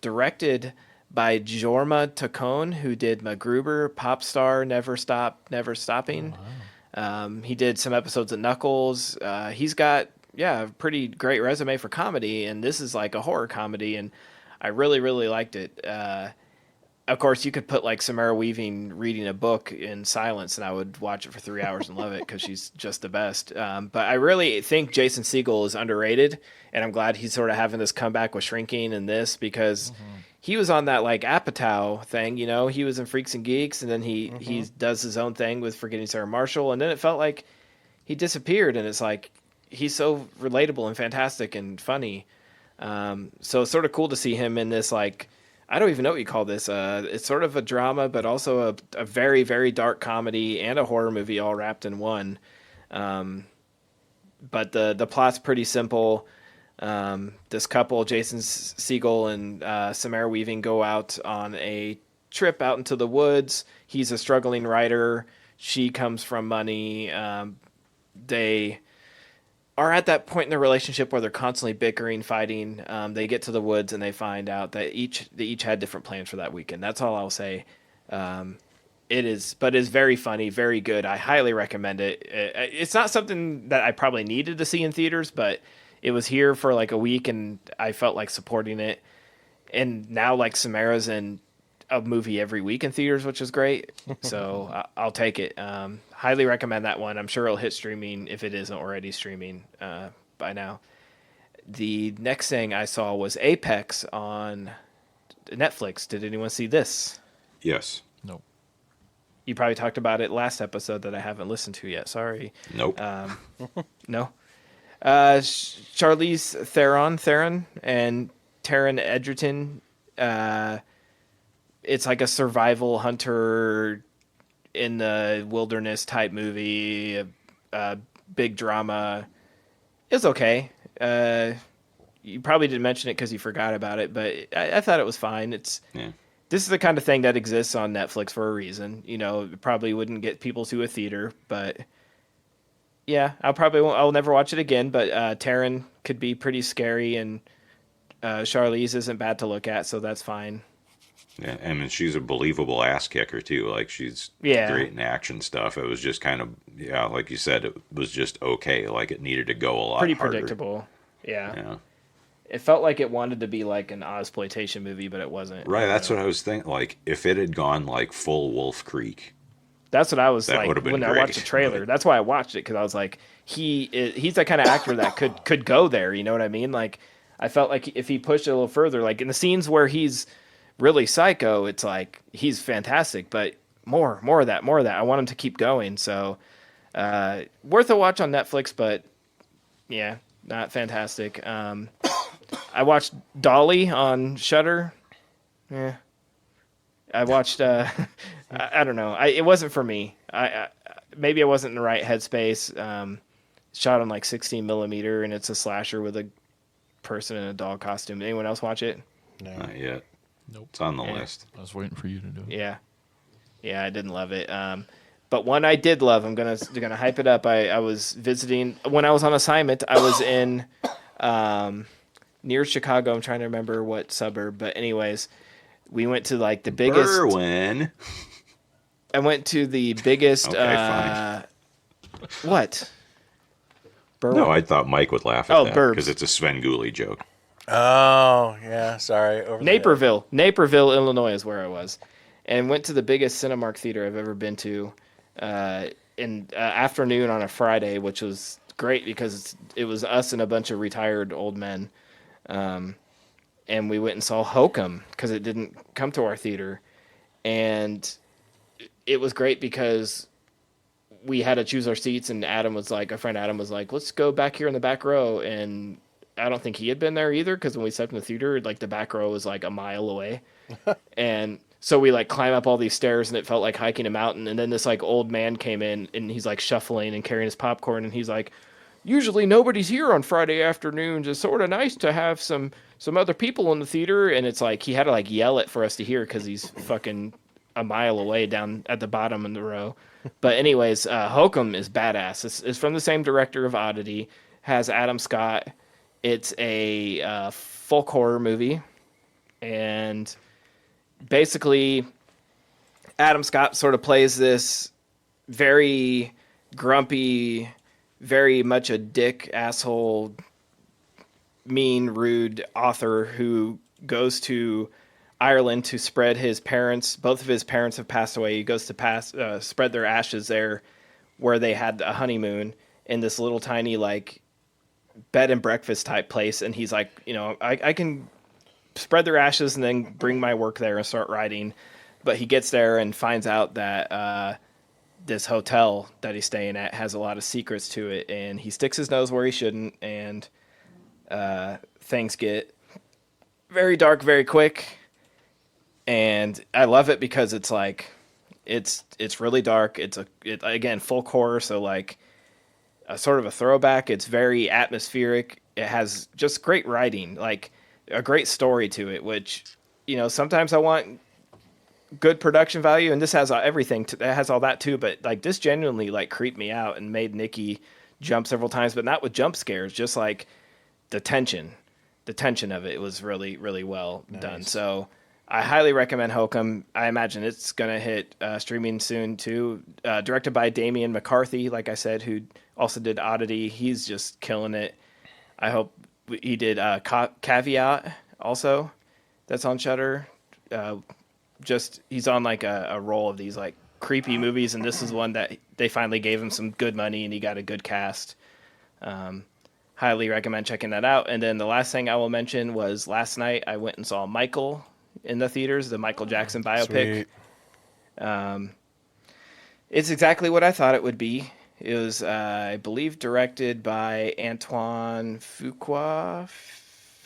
Directed by Jorma Taccone, who did MacGruber, Popstar, Never Stop, Never Stopping. Oh, wow. He did some episodes of Knuckles. He's got, a pretty great resume for comedy, and this is like a horror comedy, and I really, really liked it. Of course, you could put like Samara Weaving reading a book in silence, and I would watch it for 3 hours and love it because she's just the best. But I really think Jason Segel is underrated, and I'm glad he's sort of having this comeback with Shrinking and this because he was on that like Apatow thing, he was in Freaks and Geeks, and then he does his own thing with Forgetting Sarah Marshall, and then it felt like he disappeared, and it's like he's so relatable and fantastic and funny. So it's sort of cool to see him in this like, I don't even know what you call this. It's sort of a drama, but also a very, very dark comedy and a horror movie all wrapped in one. But the plot's pretty simple. This couple, Jason Segel and Samara Weaving, go out on a trip out into the woods. He's a struggling writer. She comes from money. They are at that point in their relationship where they're constantly bickering, fighting. They get to the woods and they find out that they each had different plans for that weekend. That's all I'll say. It's very funny, very good. I highly recommend it. It's not something that I probably needed to see in theaters, but it was here for like a week and I felt like supporting it. And now like Samara's in a movie every week in theaters, which is great. So I'll take it. Highly recommend that one. I'm sure it'll hit streaming if it isn't already streaming by now. The next thing I saw was Apex on Netflix. Did anyone see this? Yes. Nope. You probably talked about it last episode that I haven't listened to yet. Sorry. Nope. No. Charlize Theron and Taron Egerton. It's like a survival hunter in the wilderness type movie, big drama. It's okay. You probably didn't mention it because you forgot about it, but I thought it was fine. This is the kind of thing that exists on Netflix for a reason. It probably wouldn't get people to a theater, but yeah, I'll never watch it again. But Taron could be pretty scary, and Charlize isn't bad to look at, so that's fine. Yeah, I mean, she's a believable ass kicker, too. Like, she's great in action stuff. It was just kind of, like you said, it was just okay. Like, it needed to go a lot Pretty harder. predictable. Yeah. It felt like it wanted to be like an Ozploitation movie, but it wasn't. Right, that's what I was thinking. Like, if it had gone, like, full Wolf Creek, That's what I was That like would've been when I great. watched the trailer. That's why I watched it, because I was like, he's that kind of actor that could go there. You know what I mean? Like, I felt like if he pushed it a little further, like in the scenes where he's really psycho, it's like he's fantastic. But more of that. I want him to keep going. So worth a watch on Netflix, but yeah, not fantastic. I watched Dolly on Shudder. Yeah. I watched. I don't know. It wasn't for me. Maybe I wasn't in the right headspace. Shot on like 16 millimeter, and it's a slasher with a person in a dog costume. Did anyone else watch it? Not yet. Nope. It's on the Yeah. list. I was waiting for you to do it. Yeah, I didn't love it. But one I did love. I'm gonna hype it up. I was visiting when I was on assignment. I was in near Chicago. I'm trying to remember what suburb, but anyways. We went to like the biggest. Berwyn. I went to the biggest. Okay, fine. What? Berwyn? No, I thought Mike would laugh at that Burbs. because it's a Sven Gulli joke. Oh, yeah. Sorry. Over there. Naperville, Illinois is where I was, and went to the biggest Cinemark theater I've ever been to, in afternoon on a Friday, which was great because it was us and a bunch of retired old men. And we went and saw Hokum because it didn't come to our theater. And it was great because we had to choose our seats, and our friend Adam was like, let's go back here in the back row. And I don't think he had been there either, because when we stepped in the theater, like the back row was like a mile away. And so we like climb up all these stairs, and it felt like hiking a mountain. And then this like old man came in, and he's like shuffling and carrying his popcorn, and he's like, usually nobody's here on Friday afternoons. It's sort of nice to have some other people in the theater. And it's like he had to like yell it for us to hear because he's fucking a mile away down at the bottom in the row. But anyways, Hokum is badass. It's from the same director of Oddity, has Adam Scott. It's a folk horror movie. And basically Adam Scott sort of plays this very grumpy, very much a dick, asshole, mean, rude author who goes to Ireland to spread his parents. Both of his parents have passed away. He goes to spread their ashes there, where they had a honeymoon in this little tiny like bed and breakfast type place. And he's like, I can spread their ashes and then bring my work there and start writing. But he gets there and finds out that this hotel that he's staying at has a lot of secrets to it, and he sticks his nose where he shouldn't, and things get very dark very quick. And I love it because it's like it's really dark. It's again folk horror, so like a sort of a throwback. It's very atmospheric. It has just great writing, like a great story to it, which sometimes I want good production value, and this has everything. It has all that too, but like this genuinely like creeped me out and made Nikki jump several times, but not with jump scares, just like the tension of it was really, really well done. So I highly recommend Hokum. I imagine it's going to hit streaming soon too. Directed by Damian McCarthy, like I said, who also did Oddity. He's just killing it. I hope he did Caveat also. That's on Shudder. He's on like a roll of these like creepy movies, and this is one that they finally gave him some good money, and he got a good cast. Highly recommend checking that out. And then the last thing I will mention was last night I went and saw Michael in the theaters, the Michael Jackson biopic. Sweet. It's exactly what I thought it would be. It was, I believe, directed by Antoine Fuqua,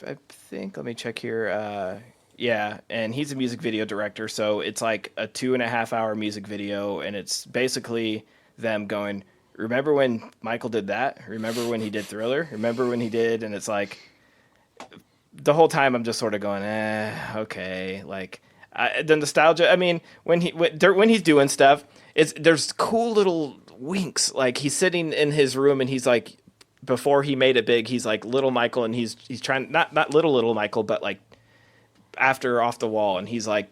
I think. Let me check here. Yeah, and he's a music video director, so it's like a 2.5 hour music video, and it's basically them going, remember when Michael did that? Remember when he did Thriller? Remember when he did? And it's like, the whole time I'm just sort of going, okay. Like, the nostalgia, I mean, when he's doing stuff, there's cool little winks. Like, he's sitting in his room, and he's like, before he made it big, he's like little Michael, and he's trying, not little Michael, but like, after Off the Wall, and he's like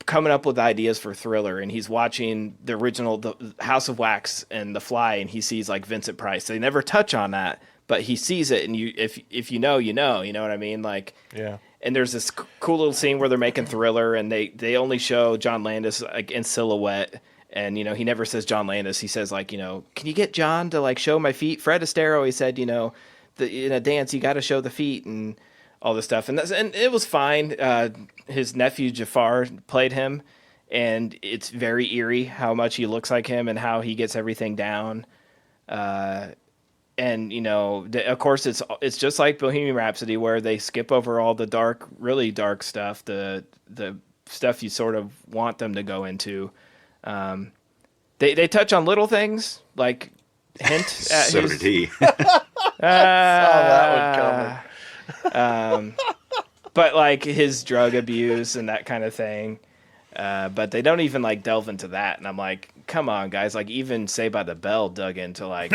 coming up with ideas for Thriller, and he's watching the original the House of Wax and The Fly, and he sees like Vincent Price. They never touch on that, but he sees it, and if you know what I mean? Like, Yeah. And there's this cool little scene where they're making Thriller, and they only show John Landis like in silhouette, And, he never says John Landis. He says, like, can you get John to, like, show my feet? Fred Astaire, he said, in a dance, you got to show the feet and all this stuff. And it was fine. His nephew, Jafar, played him. And it's very eerie how much he looks like him and how he gets everything down. And, of course, it's just like Bohemian Rhapsody, where they skip over all the dark, really dark stuff, the stuff you sort of want them to go into. They touch on little things, like hint at So did he. that one coming. But like his drug abuse and that kind of thing. But they don't even like delve into that. And I'm like, come on, guys. Like even Saved by the Bell dug into like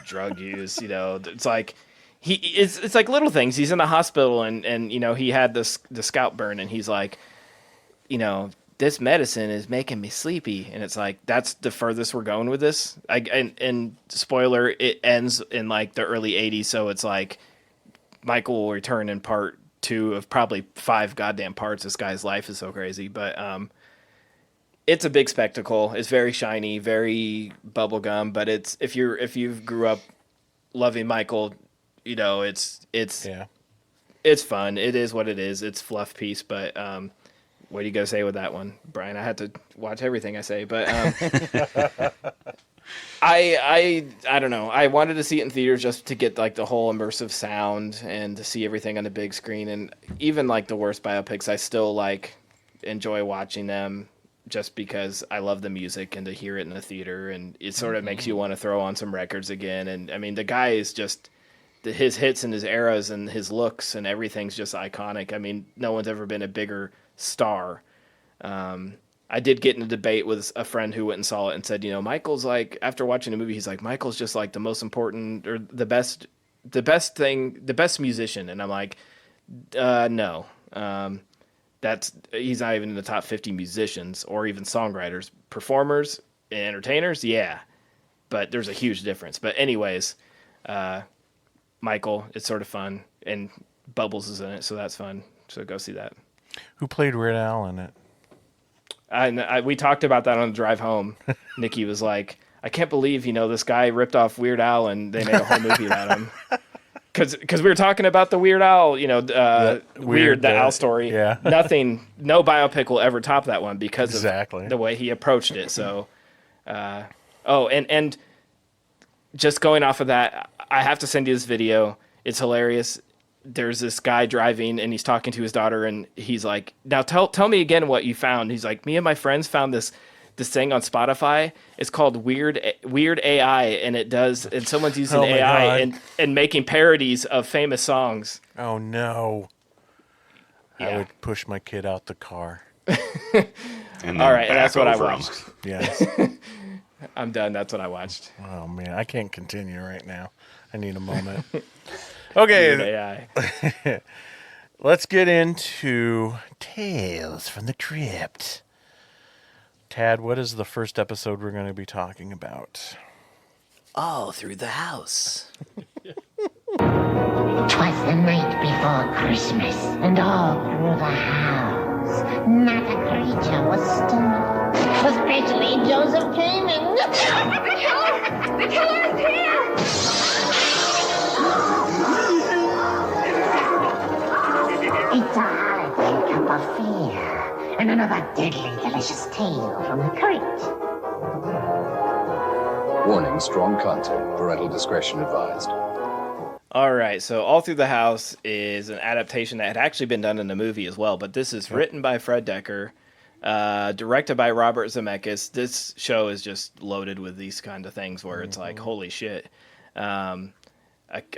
drug use, it's like it's like little things. He's in the hospital and he had the scalp burn and he's like, this medicine is making me sleepy. And it's like, that's the furthest we're going with this. And spoiler, it ends in like the early 80s. So it's like Michael will return in part 2 of probably 5 goddamn parts. This guy's life is so crazy. But it's a big spectacle. It's very shiny, very bubblegum. But it's if you grew up loving Michael, it's fun. It is what it is. It's fluff piece. But what do you got to say with that one, Brian? I had to watch everything I say, but I don't know. I wanted to see it in theaters just to get like the whole immersive sound and to see everything on the big screen. And even like the worst biopics, I still like enjoy watching them just because I love the music and to hear it in the theater. And it sort of makes you want to throw on some records again. And I mean, the guy is just his hits and his eras and his looks and everything's just iconic. I mean, no one's ever been a bigger star. I did get in a debate with a friend who went and saw it and said, Michael's like, after watching the movie, he's like, Michael's just like the most important or the best musician. And I'm like, no, he's not even in the top 50 musicians or even songwriters, performers and entertainers. Yeah. But there's a huge difference. But anyways, Michael, it's sort of fun and Bubbles is in it. So that's fun. So go see that. Who played Weird Al in it? We talked about that on the drive home. Nikki was like, I can't believe, this guy ripped off Weird Al and they made a whole movie about him. Because we were talking about the Weird Al, the Al story. Yeah. No biopic will ever top that one because Exactly. of the way he approached it. So, and just going off of that, I have to send you this video. It's hilarious. There's this guy driving and he's talking to his daughter and he's like, now tell me again what you found. He's like, me and my friends found this thing on Spotify. It's called Weird AI and someone's using AI and making parodies of famous songs. Oh no. Yeah. I would push my kid out the car. And All right, and that's what I watched. Yes. I'm done. That's what I watched. Oh man, I can't continue right now. I need a moment. Okay. Weird AI. Let's get into Tales from the Crypt. Tad, what is the first episode we're going to be talking about? All through the house. 'Twas the night before Christmas, and all through the house, not a creature was stirring. Especially Joseph came in. The killer is here! It's a hearty cup of fear, and another deadly, delicious tale from the crypt. Warning, strong content. Parental discretion advised. All right, so All Through the House is an adaptation that had actually been done in the movie as well, but this is written by Fred Decker, directed by Robert Zemeckis. This show is just loaded with these kind of things where it's like, holy shit.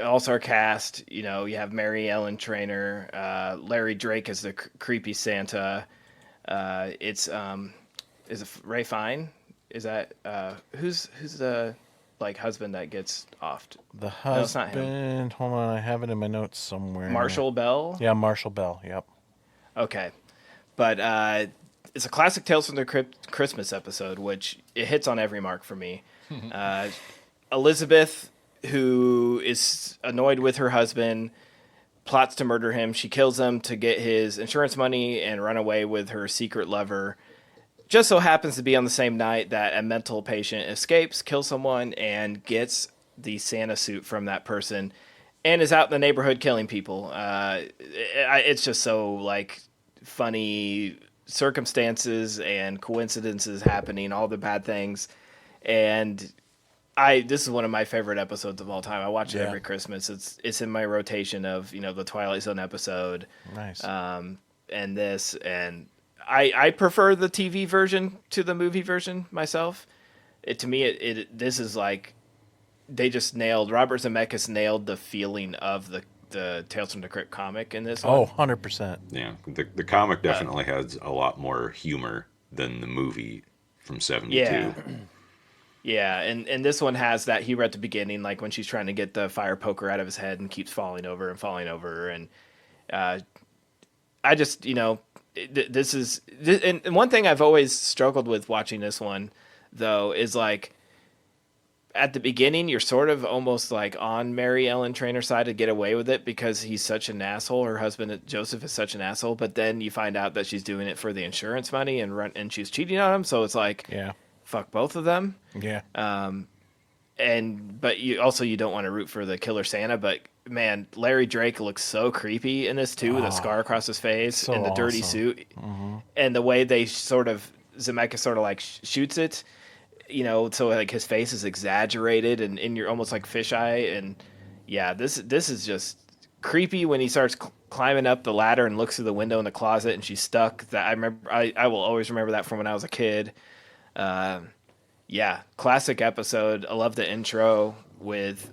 Also our cast, you have Mary Ellen Trainor, Larry Drake as the creepy Santa. Is it Ray Fine? Is that who's the husband that gets offed? The No, it's not him. husband. Hold on, I have it in my notes somewhere. Marshall Bell? Yeah, Marshall Bell. Yep. Okay. But it's a classic Tales from the Crypt Christmas episode, which it hits on every mark for me. Elizabeth, who is annoyed with her husband, plots to murder him. She kills him to get his insurance money and run away with her secret lover. just so happens to be on the same night that a mental patient escapes, kills someone, and gets the Santa suit from that person, and is out in the neighborhood killing people. It's just so like funny circumstances and coincidences happening, all the bad things, and this is one of my favorite episodes of all time. I watch it every Christmas. It's in my rotation of the Twilight Zone episode, Nice. and this, and I prefer the TV version to the movie version myself. To me, this is like they just nailed. Robert Zemeckis nailed the feeling of the Tales from the Crypt comic in this Oh, one. 100%. Yeah, the comic definitely has a lot more humor than the movie from '72. Yeah. Yeah, and this one has that humor at the beginning, like when she's trying to get the fire poker out of his head and keeps falling over, and I just this is and one thing I've always struggled with watching this one though is like at the beginning you're sort of almost like on Mary Ellen Trainor's side to get away with it because he's such an asshole. Her husband Joseph is such an asshole, but then you find out that she's doing it for the insurance money and she's cheating on him, so it's like fuck both of them. Yeah. But you don't want to root for the killer Santa, but man, Larry Drake looks so creepy in this too, with a scar across his face so and the dirty awesome. suit, and the way they Zemeckis sort of like shoots it, so like his face is exaggerated and you're almost like fisheye, and yeah, this is just creepy when he starts climbing up the ladder and looks through the window in the closet and she's stuck. That I will always remember that from when I was a kid. Yeah, classic episode. I love the intro with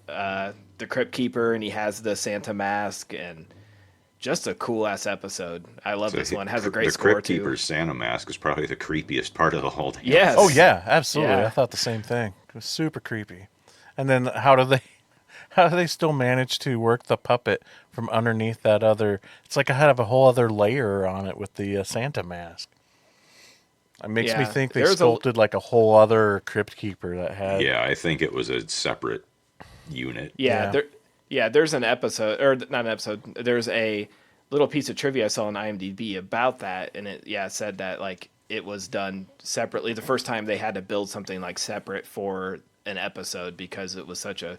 the Crypt Keeper, and he has the Santa mask, and just a cool ass episode. I love this one. Has a great score The Crypt too. Keeper's Santa mask is probably the creepiest part of the whole thing. Yes. Oh yeah, absolutely. Yeah. I thought the same thing. It was super creepy. And then how do they still manage to work the puppet from underneath that other? It's like I have a whole other layer on it with the Santa mask. It makes me think they sculpted like a whole other Crypt Keeper that had. Yeah, I think it was a separate unit. Yeah. There's an episode, or not an episode. There's a little piece of trivia I saw on IMDb about that, and it said that like it was done separately. The first time they had to build something like separate for an episode because it was such a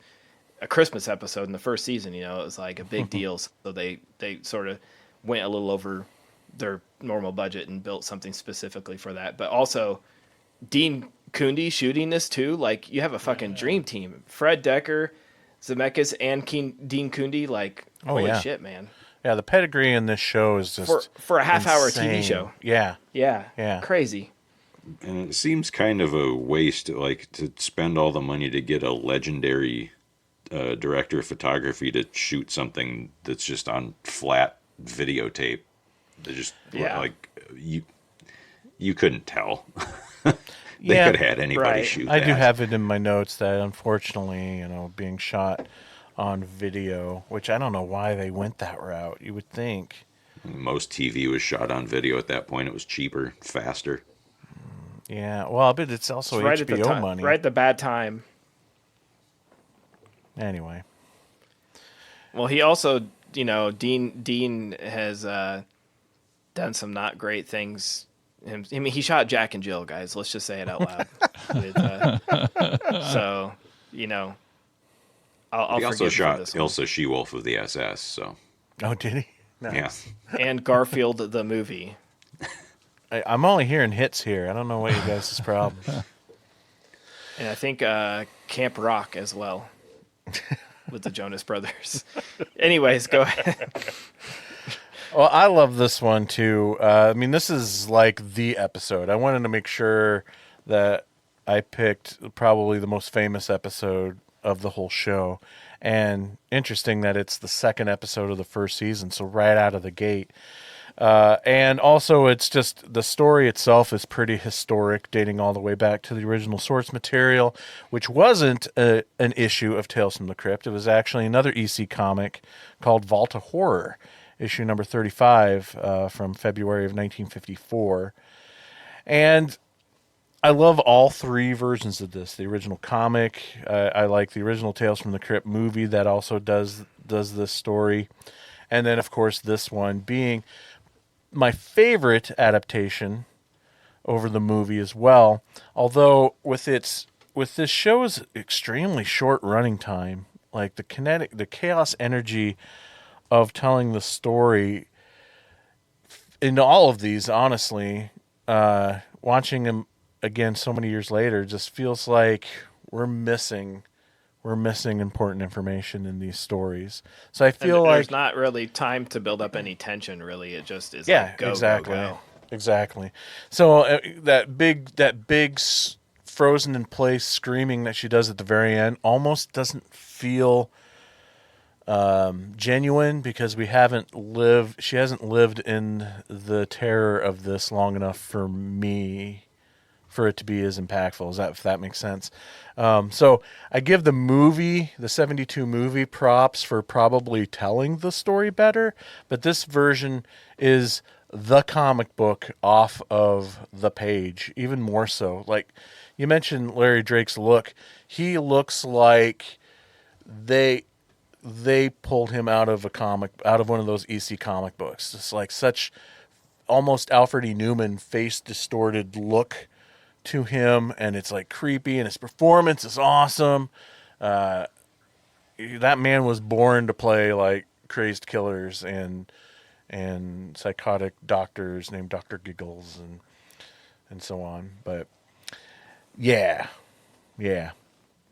Christmas episode in the first season. It was like a big deal, so they sort of went a little over their normal budget and built something specifically for that. But also Dean Cundey shooting this too, like you have a fucking dream team. Fred Decker, Zemeckis, and Dean Cundey, like holy shit, man. Yeah, the pedigree in this show is just for a half-hour insane. TV show. Yeah. Crazy. And it seems kind of a waste, like, to spend all the money to get a legendary director of photography to shoot something that's just on flat videotape. They just like you couldn't tell. They could have had anybody shoot that. I do have it in my notes that unfortunately, being shot on video, which I don't know why they went that route. You would think. Most TV was shot on video at that point. It was cheaper, faster. Yeah, well, but it's also Right HBO at the time, money. right at the bad time. Anyway. Well, he also, Dean has done some not great things. I mean, he shot Jack and Jill, guys. Let's just say it out loud. So, I'll He also forgive shot for this one. Ilsa She-Wolf of the SS. So Oh, did he? No. yeah, And Garfield the movie. I'm only hearing hits here. I don't know what you guys' problem. And I think Camp Rock as well with the Jonas Brothers. Anyways, go ahead. Well, I love this one too. I mean, this is like the episode. I wanted to make sure that I picked probably the most famous episode of the whole show. And interesting that it's the second episode of the first season, so right out of the gate. And also, it's just the story itself is pretty historic, dating all the way back to the original source material, which wasn't an issue of Tales from the Crypt. It was actually another EC comic called Vault of Horror, issue number 35 from February of 1954. And I love all three versions of this. The original comic, I like the original Tales from the Crypt movie that also does this story. And then, of course, this one being my favorite adaptation over the movie as well. Although with this show's extremely short running time, like the chaos energy of telling the story in all of these, honestly, watching them again so many years later just feels like we're missing important information in these stories. So I feel there's like not really time to build up any tension. Really, it just is yeah, like go, exactly, go, go. exactly. So that big frozen in place screaming that she does at the very end almost doesn't feel genuine because she hasn't lived in the terror of this long enough for it to be as impactful. If that makes sense. So I give the 72 movie props for probably telling the story better, but this version is the comic book off of the page, even more so. Like you mentioned Larry Drake's look. He looks like they pulled him out of one of those EC comic books. It's like such almost Alfred E. Newman face distorted look to him, and it's like creepy, and his performance is awesome. That man was born to play like crazed killers and psychotic doctors named Dr. Giggles and so on. But yeah,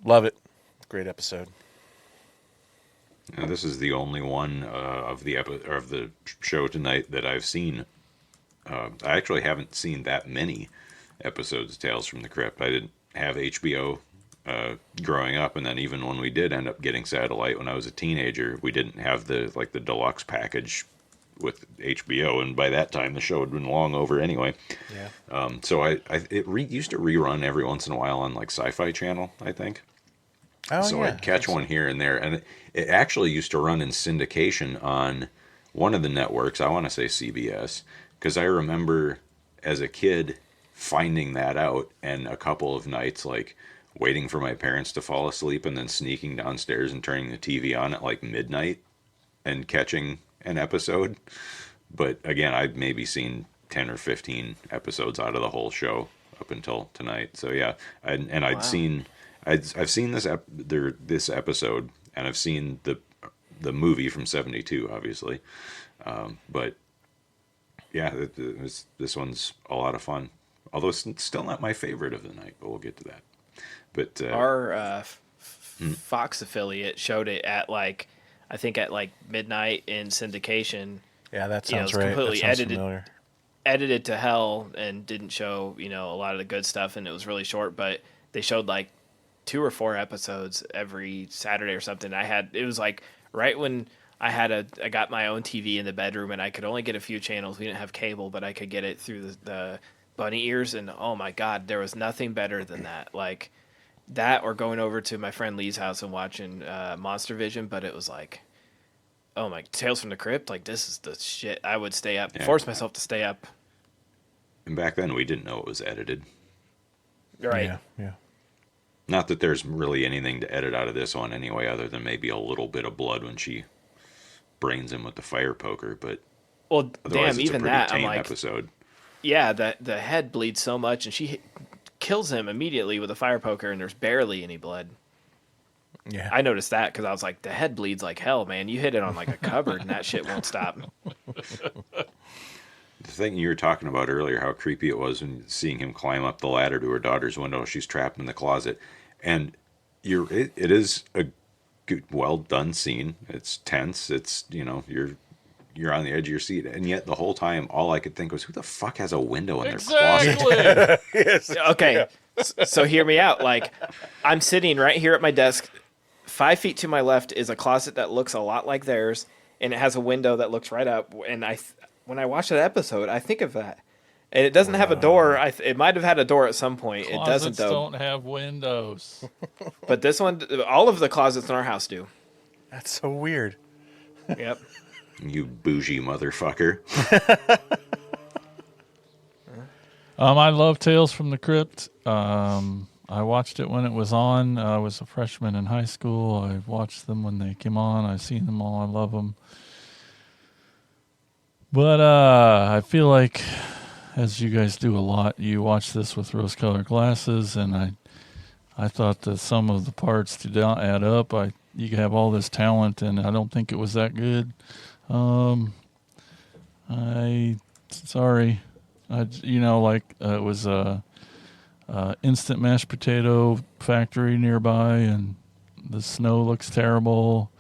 love it. Great episode. Now, this is the only one of the show tonight that I've seen. I actually haven't seen that many episodes of Tales from the Crypt. I didn't have HBO growing up, and then even when we did end up getting satellite when I was a teenager, we didn't have the deluxe package with HBO, and by that time the show had been long over anyway. Yeah. So it used to rerun every once in a while on like Sci-Fi Channel, I think. Oh, So yeah, I'd catch one here and there, and it actually used to run in syndication on one of the networks. I want to say CBS, because I remember as a kid finding that out, and a couple of nights like waiting for my parents to fall asleep and then sneaking downstairs and turning the TV on at like midnight and catching an episode. But again, I've maybe seen 10 or 15 episodes out of the whole show up until tonight. So yeah, I've seen this episode, and I've seen the movie from '72, obviously. But yeah, this one's a lot of fun. Although it's still not my favorite of the night, but we'll get to that. But Our Fox affiliate showed it at I think at midnight in syndication. Yeah, that You know, sounds it's right. completely That sounds edited. familiar. Edited to hell and didn't show a lot of the good stuff, and it was really short, but they showed 2 or 4 episodes every Saturday or something. It was right when I got my own TV in the bedroom, and I could only get a few channels. We didn't have cable, but I could get it through the bunny ears, and oh my god, there was nothing better than that. That or going over to my friend Lee's house and watching Monster Vision, but it was oh my, Tales from the Crypt, this is the shit. I would stay up, force myself to stay up. and back then we didn't know it was edited. Right. Yeah. Not that there's really anything to edit out of this one anyway, other than maybe a little bit of blood when she brains him with the fire poker. But Well, otherwise, damn, it's even a pretty that, I'm tame episode. yeah, the head bleeds so much, and she kills him immediately with a fire poker, and there's barely any blood. Yeah. I noticed that because I was like, the head bleeds like hell, man. You hit it on a cupboard, and that shit won't stop. The thing you were talking about earlier, how creepy it was when seeing him climb up the ladder to her daughter's window. She's trapped in the closet, and it is a good, well done scene. It's tense. It's you're on the edge of your seat, and yet the whole time, all I could think was, who the fuck has a window in their closet? Exactly. Okay, so hear me out. I'm sitting right here at my desk. 5 feet to my left is a closet that looks a lot like theirs, and it has a window that looks right up. And when I watch that episode, I think of that. And it doesn't have a door. It might have had a door at some point. It doesn't, Closets though. don't have windows. But this one, all of the closets in our house do. That's so weird. Yep. You bougie motherfucker. I love Tales from the Crypt. I watched it when it was on. I was a freshman in high school. I watched them when they came on. I've seen them all. I love them. But I feel like as you guys do a lot, you watch this with rose-colored glasses, and I thought that some of the parts did not add up. You have all this talent, and I don't think it was that good. Sorry. It was a instant mashed potato factory nearby, and the snow looks terrible.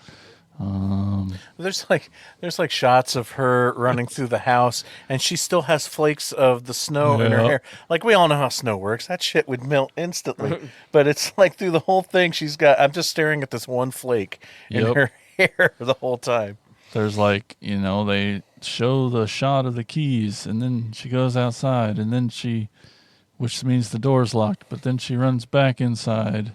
There's like shots of her running through the house, and she still has flakes of the snow in her Yep. hair. Like, we all know how snow works. That shit would melt instantly. But it's like through the whole thing, I'm just staring at this one flake in Yep. her hair the whole time. There's they show the shot of the keys, and then she goes outside, and then which means the door's locked, but then she runs back inside.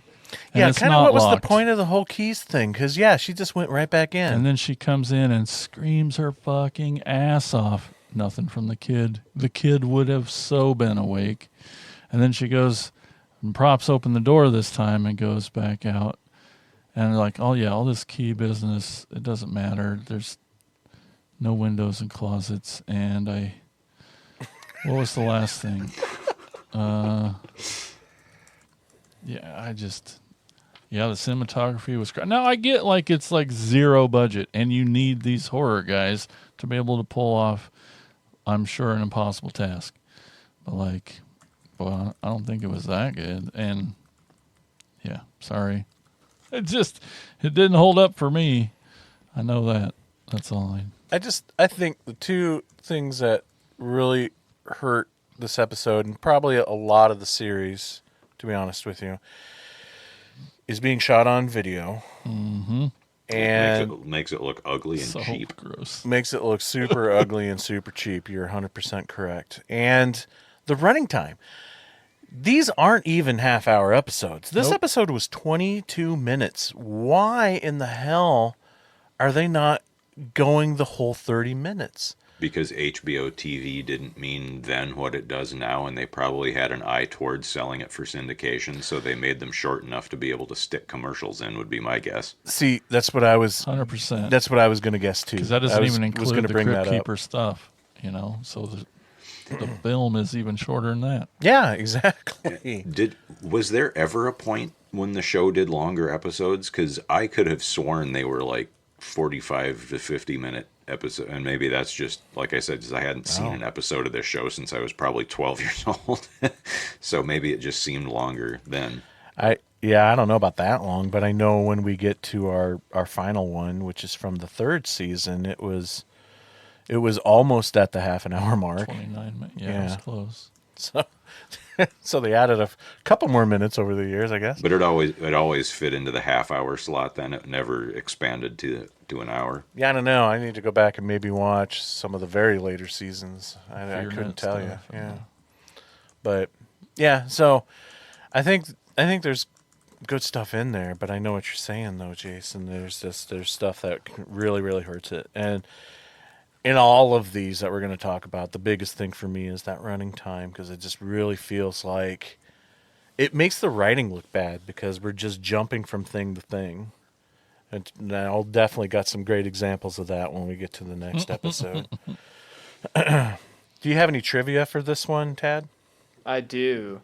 And Yeah, it's kind of not what was locked. the point of the whole keys thing? Because, yeah, she just went right back in. And then she comes in and screams her fucking ass off. Nothing from the kid. The kid would have so been awake. And then she goes and props open the door this time and goes back out. And they're like, oh, yeah, all this key business, it doesn't matter. There's no windows and closets. And what was the last thing? The cinematography was great. Now, I get it's zero budget, and you need these horror guys to be able to pull off, I'm sure, an impossible task. But, I don't think it was that good. And, yeah, sorry. It didn't hold up for me. I know that. That's all I think the two things that really hurt this episode, and probably a lot of the series, to be honest with you, is being shot on video. Mm-hmm. And makes it look ugly and so cheap. Gross. makes it look super ugly and super cheap. You're 100% correct. And the running time. These aren't even half-hour episodes. This Nope. episode was 22 minutes. Why in the hell are they not going the whole 30 minutes? Because HBO TV didn't mean then what it does now, and they probably had an eye towards selling it for syndication, so they made them short enough to be able to stick commercials in, would be my guess. See, that's what I was 100%. That's what I was going to guess too. Because that doesn't even was include gonna the bring Crypt that up. Keeper stuff, so the film is even shorter than that. Yeah, exactly. Was there ever a point when the show did longer episodes? Because I could have sworn they were 45 to 50 minute episode, and maybe that's just, like I said, because I hadn't seen an episode of this show since I was probably 12 years old. So maybe it just seemed longer then. I don't know about that long, but I know when we get to our final one, which is from the third season, it was almost at the half an hour mark. 29 minutes. Yeah, Yeah. it was close. So they added a couple more minutes over the years, I guess. But it always fit into the half hour slot then. It never expanded to an hour. Yeah, I don't know. I need to go back and maybe watch some of the very later seasons. I Fear couldn't Net tell you. stuff, Yeah. and- But yeah, so I think there's good stuff in there, but I know what you're saying though, Jason. There's stuff that really, really hurts it. And in all of these that we're going to talk about, the biggest thing for me is that running time, because it just really feels like it makes the writing look bad because we're just jumping from thing to thing. And I'll definitely got some great examples of that when we get to the next episode. Do you have any trivia for this one, Tad? I do.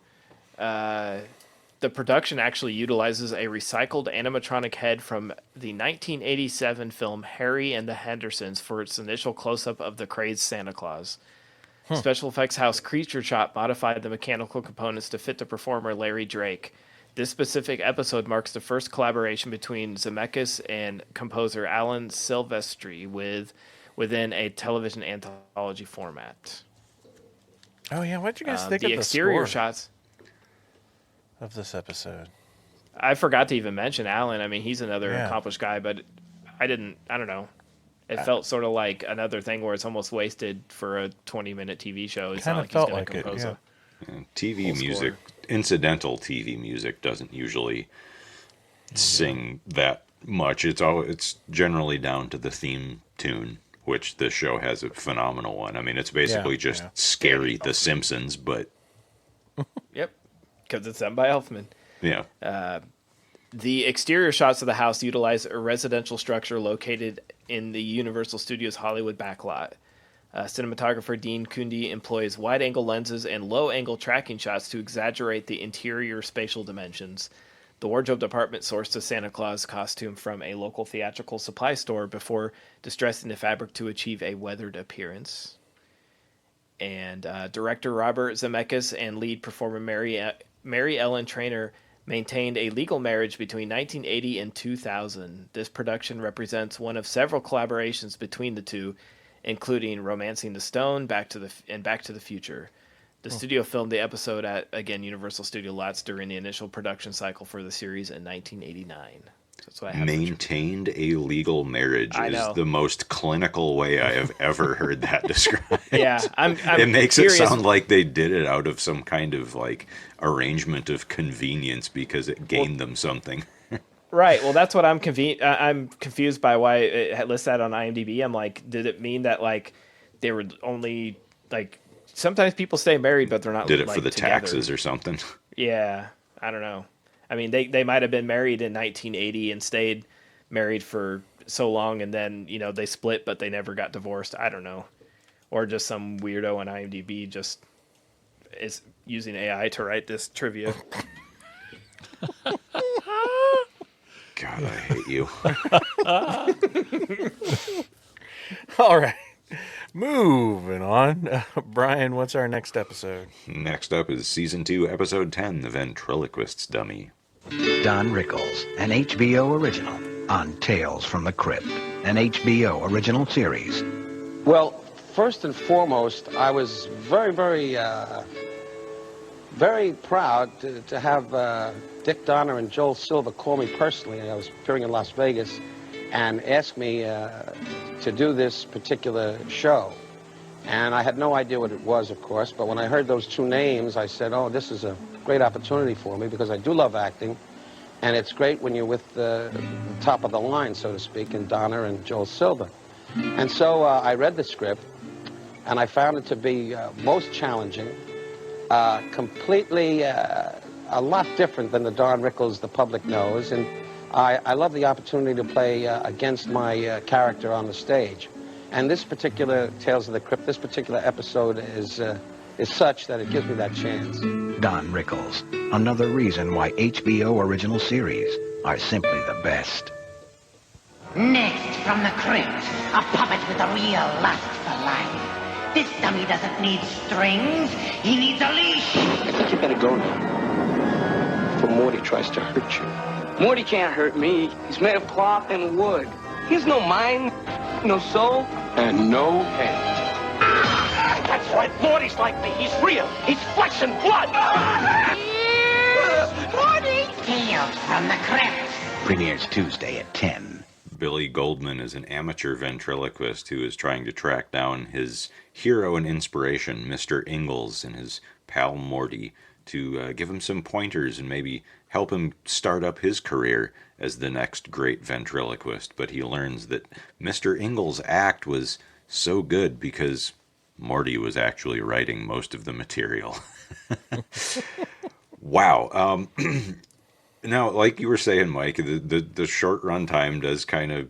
The production actually utilizes a recycled animatronic head from the 1987 film Harry and the Hendersons for its initial close-up of the crazed Santa Claus. Special effects house Creature Shop modified the mechanical components to fit the performer Larry Drake. This specific episode marks the first collaboration between Zemeckis and composer Alan Silvestri within a television anthology format. Oh yeah, what did you guys think The of the exterior score shots. of this episode? I forgot to even mention Alan. I mean, he's another Yeah. accomplished guy, but I don't know. It felt sort of like another thing where it's almost wasted for a 20-minute TV show. It's not Kinda like he's felt going to like it, compose yeah. And TV Full music, incidental TV music, doesn't usually sing that much. It's generally down to the theme tune, which this show has a phenomenal one. I mean, it's basically just yeah. scary The Simpsons, but Yep, because it's done by Elfman. yeah. The exterior shots of the house utilize a residential structure located in the Universal Studios Hollywood backlot. Cinematographer Dean Cundey employs wide-angle lenses and low-angle tracking shots to exaggerate the interior spatial dimensions. The wardrobe department sourced a Santa Claus costume from a local theatrical supply store before distressing the fabric to achieve a weathered appearance. And director Robert Zemeckis and lead performer Mary Ellen Trainor maintained a legal marriage between 1980 and 2000. This production represents one of several collaborations between the two, including Romancing the Stone, Back to the Future. The studio filmed the episode at, again, Universal Studio Lots during the initial production cycle for the series in 1989. That's what I have. Maintained a legal marriage I is know. the most clinical way I have ever heard that described. Yeah, I'm it makes curious. it sound like they did it out of some kind of like arrangement of convenience because it gained them something. Right. Well, that's what I'm confused by why it had listed that on IMDb. I'm like, did it mean that like they were only like sometimes people stay married but they're not Did it like, for the together. taxes or something. Yeah, I don't know. I mean, they might have been married in 1980 and stayed married for so long, and then they split, but they never got divorced. I don't know, or just some weirdo on IMDb just is using AI to write this trivia. God, I hate you. All right. Moving on. Brian, what's our next episode? Next up is Season 2, Episode 10, The Ventriloquist's Dummy. Don Rickles, an HBO original on Tales from the Crypt, an HBO original series. Well, first and foremost, I was very, very, very proud to have Dick Donner and Joel Silver call me personally. I was appearing in Las Vegas and asked me to do this particular show. And I had no idea what it was, of course, but when I heard those two names, I said, oh, this is a great opportunity for me because I do love acting. And it's great when you're with the top of the line, so to speak, in Donner and Joel Silver. And so I read the script, and I found it to be most challenging, completely a lot different than the Don Rickles the public knows. And I love the opportunity to play against my character on the stage. And this particular Tales of the Crypt, this particular episode is such that it gives me that chance. Don Rickles, another reason why HBO original series are simply the best. Next from the crypt, a puppet with a real lust for life. This dummy doesn't need strings, he needs a leash. I think you better go now, before Morty tries to hurt you. Morty can't hurt me. He's made of cloth and wood. He has no mind, no soul. And no head. That's right. Morty's like me. He's real. He's flesh and blood. Morty! Tales from the Crypt. Premieres Tuesday at 10. Billy Goldman is an amateur ventriloquist who is trying to track down his hero and inspiration, Mr. Ingalls, and his pal Morty, to give him some pointers and maybe help him start up his career as the next great ventriloquist. But he learns that Mr. Ingalls' act was so good because Morty was actually writing most of the material. Wow. Now, like you were saying, Mike, the short run time does kind of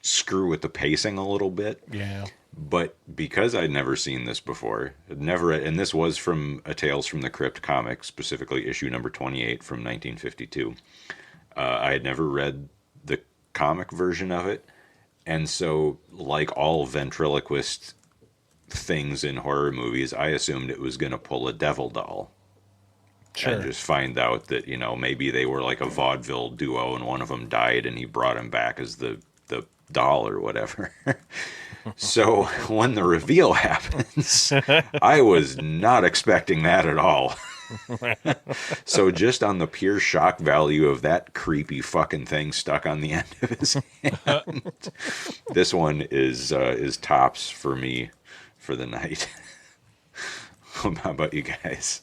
screw with the pacing a little bit. Yeah. But because I'd never seen this before, and this was from a Tales from the Crypt comic, specifically issue number 28 from 1952, I had never read the comic version of it. And so, like all ventriloquist things in horror movies, I assumed it was going to pull a devil doll. Sure. And just find out that, maybe they were like a vaudeville duo and one of them died and he brought him back as the doll or whatever. So when the reveal happens, I was not expecting that at all. So just on the pure shock value of that creepy fucking thing stuck on the end of his hand, this one is tops for me for the night. How about you guys?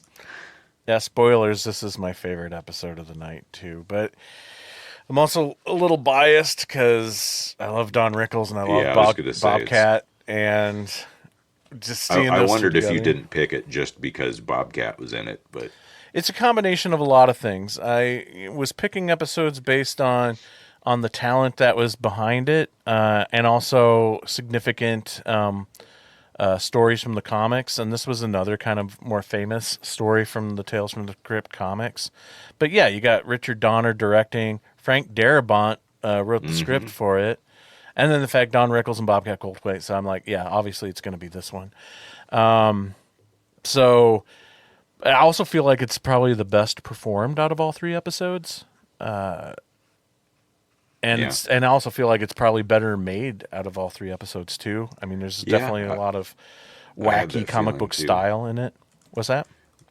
Yeah, spoilers, this is my favorite episode of the night, too. But I'm also a little biased because I love Don Rickles and I love Bobcat. And just seeing I those wondered if you together. didn't pick it just because Bobcat was in it. But It's a combination of a lot of things. I was picking episodes based on on the talent that was behind it, and also significant stories from the comics. And this was another kind of more famous story from the Tales from the Crypt comics. But yeah, you got Richard Donner directing. Frank Darabont wrote the script for it. And then the fact Don Rickles and Bobcat Goldthwait. So I'm like, yeah, obviously it's going to be this one. So I also feel like it's probably the best performed out of all 3 episodes. And I also feel like it's probably better made out of all 3 episodes too. I mean, there's definitely a lot of wacky comic book style in it. What's that?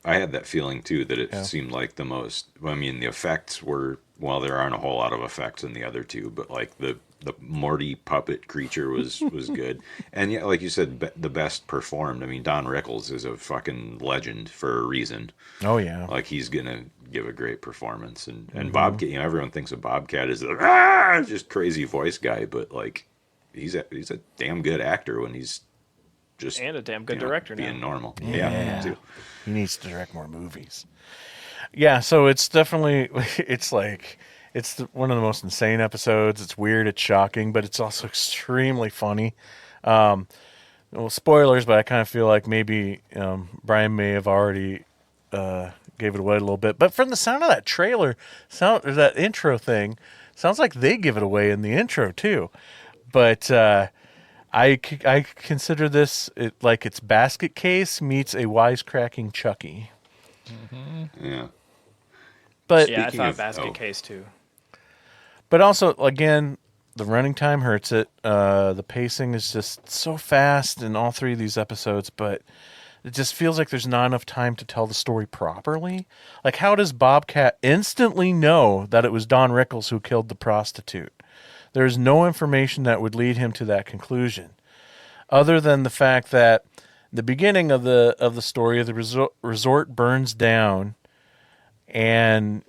I had that feeling too, that it seemed like the most. I mean, the effects were, well, there aren't a whole lot of effects in the other 2, but like the Morty puppet creature was good, and yeah, like you said, the best performed. I mean, Don Rickles is a fucking legend for a reason. Oh yeah, like he's gonna give a great performance, and Bobcat. You know, everyone thinks of Bobcat as the just crazy voice guy, but like he's a damn good actor when he's just and a damn good director being now. normal. Yeah, too. He needs to direct more movies. Yeah, so it's definitely one of the most insane episodes. It's weird, it's shocking, but it's also extremely funny. Well, spoilers, but I kind of feel like maybe Brian may have already gave it away a little bit. But from the sound of that trailer, that intro thing, sounds like they give it away in the intro too. But I consider this like it's Basket Case meets a wisecracking Chucky. Yeah. But yeah, I thought Basket Case too. But also, again, the running time hurts it. The pacing is just so fast in all 3 of these episodes, but it just feels like there's not enough time to tell the story properly. Like, how does Bobcat instantly know that it was Don Rickles who killed the prostitute? There's no information that would lead him to that conclusion, other than the fact that the beginning of the story, the resort burns down, and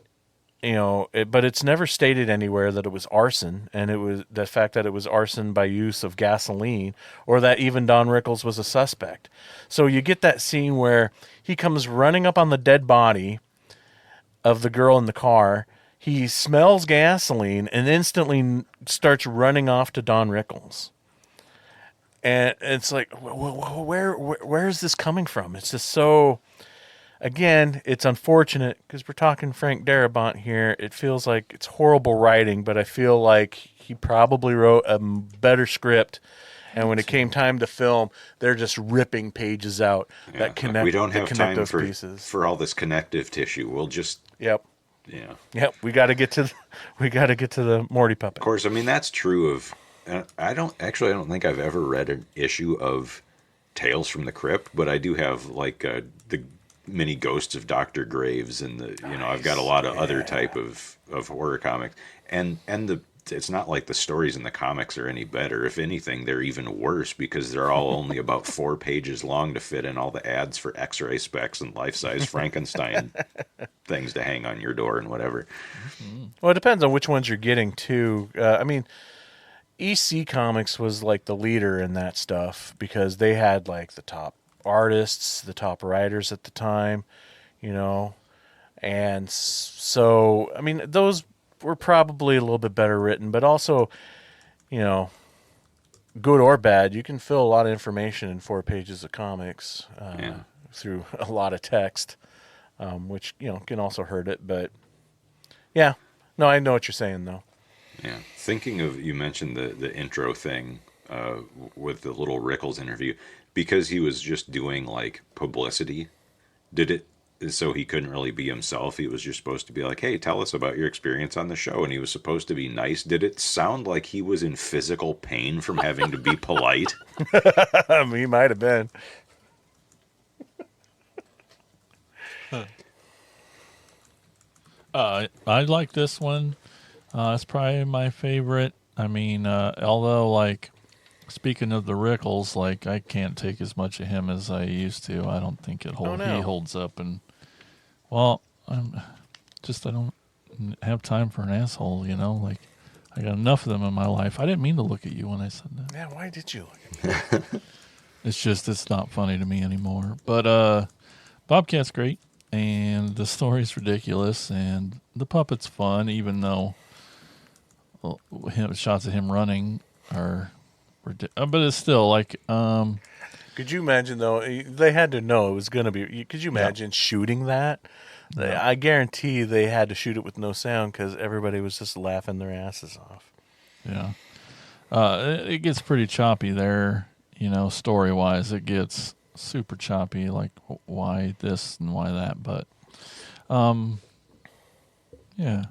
but it's never stated anywhere that it was arson, and it was the fact that it was arson by use of gasoline, or that even Don Rickles was a suspect. So you get that scene where he comes running up on the dead body of the girl in the car. He smells gasoline and instantly starts running off to Don Rickles. And it's like, where is this coming from? It's just so... Again, it's unfortunate because we're talking Frank Darabont here. It feels like it's horrible writing, but I feel like he probably wrote a better script. And when it came time to film, they're just ripping pages out that connect. We don't have time those pieces for all this connective tissue. We'll just Yep. We got to get to the Morty puppet. Of course, I mean that's true of. I don't think I've ever read an issue of Tales from the Crypt, but I do have like the mini Ghosts of Dr. Graves, and I've got a lot of other type of horror comics, and it's not like the stories in the comics are any better. If anything, they're even worse because they're all only about 4 pages long to fit in all the ads for X-ray specs and life-size Frankenstein things to hang on your door and whatever. Well, it depends on which ones you're getting too. I mean, EC Comics was like the leader in that stuff because they had like the top artists, the top writers at the time, and so I mean those were probably a little bit better written, but also good or bad, you can fill a lot of information in 4 pages of comics through a lot of text, which can also hurt it. But yeah, no, I know what you're saying though. Yeah, thinking of, you mentioned the intro thing with the little Rickles interview. Because he was just doing like publicity, so he couldn't really be himself. He was just supposed to be like, hey, tell us about your experience on the show. And he was supposed to be nice. Did it sound like he was in physical pain from having to be polite? He might have been. I like this one. It's probably my favorite. I mean, although like, speaking of the Rickles, like I can't take as much of him as I used to. I don't think he holds up. And well, I don't have time for an asshole. Like I got enough of them in my life. I didn't mean to look at you when I said that. Yeah, why did you look at me? It's not funny to me anymore. But Bobcat's great, and the story's ridiculous, and the puppet's fun, even though shots of him running are, but it's still like. Could you imagine though? They had to know it was going to be. Could you imagine shooting that? I guarantee they had to shoot it with no sound because everybody was just laughing their asses off. Yeah, it gets pretty choppy there. Story wise, it gets super choppy. Like why this and why that, but yeah.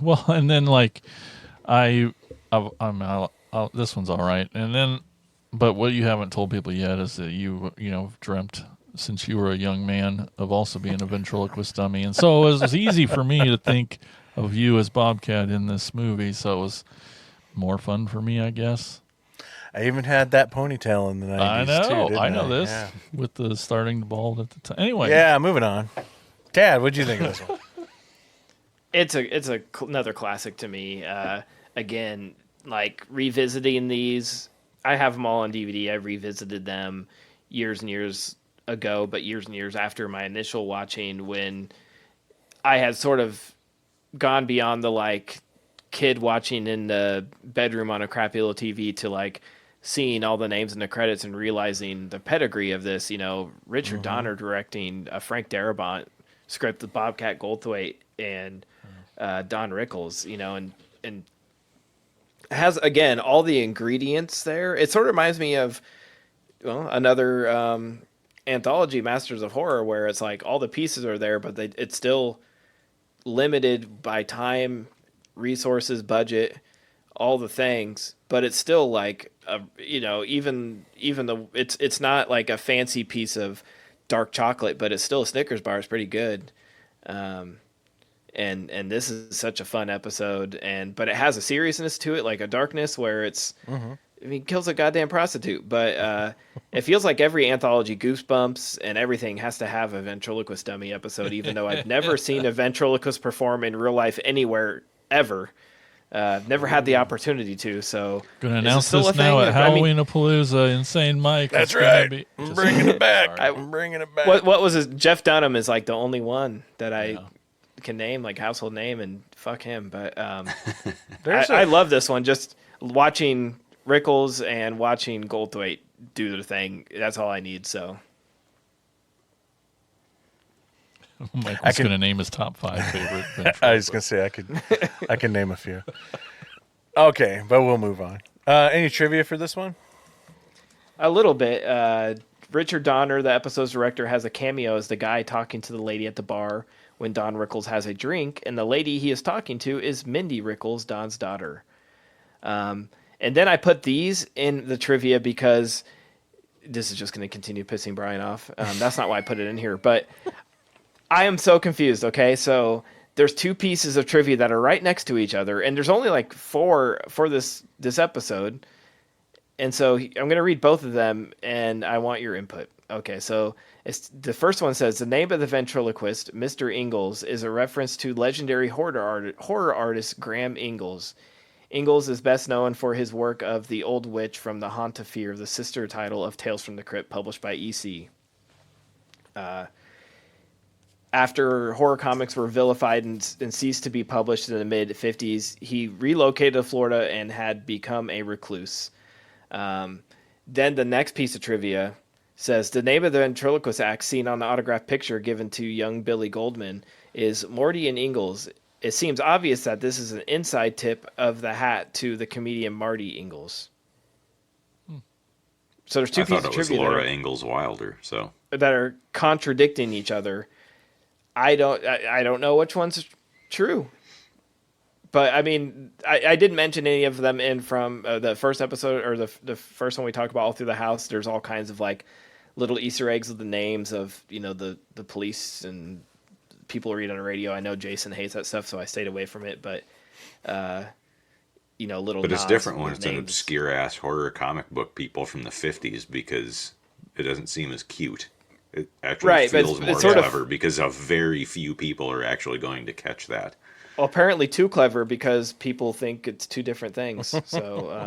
Well, and then like I this one's all right, and then. But what you haven't told people yet is that you dreamt since you were a young man of also being a ventriloquist dummy, and so it was easy for me to think of you as Bobcat in this movie. So it was more fun for me, I guess. I even had that ponytail in the 90s I know, too, didn't I know this Yeah. with the starting the bald at the time. Anyway, yeah, moving on. Tad, what'd you think of this one? It's another classic to me. Again, like revisiting these. I have them all on DVD. I revisited them years and years ago, but years and years after my initial watching, when I had sort of gone beyond the like kid watching in the bedroom on a crappy little TV to like seeing all the names in the credits and realizing the pedigree of this. Richard Donner directing a Frank Darabont script with Bobcat Goldthwait and Don Rickles. And has again all the ingredients there. It sort of reminds me of another anthology, Masters of Horror, where it's like all the pieces are there, but it's still limited by time, resources, budget, all the things. But it's still like even though it's not like a fancy piece of dark chocolate, but it's still a Snickers bar. It's pretty good. And this is such a fun episode, but it has a seriousness to it, like a darkness where it's, kills a goddamn prostitute. But it feels like every anthology, Goosebumps and everything, has to have a ventriloquist dummy episode, even though I've never seen a ventriloquist perform in real life anywhere ever. Never had the opportunity to. So gonna announce this now at Halloween-a-Palooza. Insane Mike. That's right. I'm bringing it back. I'm bringing it back. What was it? Jeff Dunham is like the only one that I can name, like household name, and fuck him. But I love this one. Just watching Rickles and watching Goldthwait do their thing. That's all I need. So Michael's going to name his top 5 favorite. I was going to say I can name a few. Okay, but we'll move on. Any trivia for this one? A little bit. Richard Donner, the episode's director, has a cameo as the guy talking to the lady at the bar when Don Rickles has a drink, and the lady he is talking to is Mindy Rickles, Don's daughter. And then I put these in the trivia because this is just going to continue pissing Brian off. That's not why I put it in here, but I am so confused, okay? So there's 2 pieces of trivia that are right next to each other, and there's only like 4 for this episode. And so I'm going to read both of them, and I want your input. Okay, so the first one says, the name of the ventriloquist, Mr. Ingalls, is a reference to legendary horror artist Graham Ingalls. Ingalls is best known for his work of The Old Witch from the Haunt of Fear, the sister title of Tales from the Crypt, published by EC. After horror comics were vilified and ceased to be published in the mid-50s, he relocated to Florida and had become a recluse. Then the next piece of trivia says, the name of the ventriloquist act seen on the autographed picture given to young Billy Goldman is Morty and Ingalls. It seems obvious that this is an inside tip of the hat to the comedian Marty Ingalls. So there's 2 pieces of trivia Laura Ingalls Wilder, so that are contradicting each other. I don't know which one's true. But I mean, I didn't mention any of them in from the first episode or the first one we talked about, All Through the House. There's all kinds of like little Easter eggs with the names of the police and people read on the radio. I know Jason hates that stuff, so I stayed away from it. But little. But it's different when it's an obscure ass horror comic book people from the 50s because it doesn't seem as cute. It actually feels more clever because of very few people are actually going to catch that. Well, apparently too clever because people think it's 2 different things. So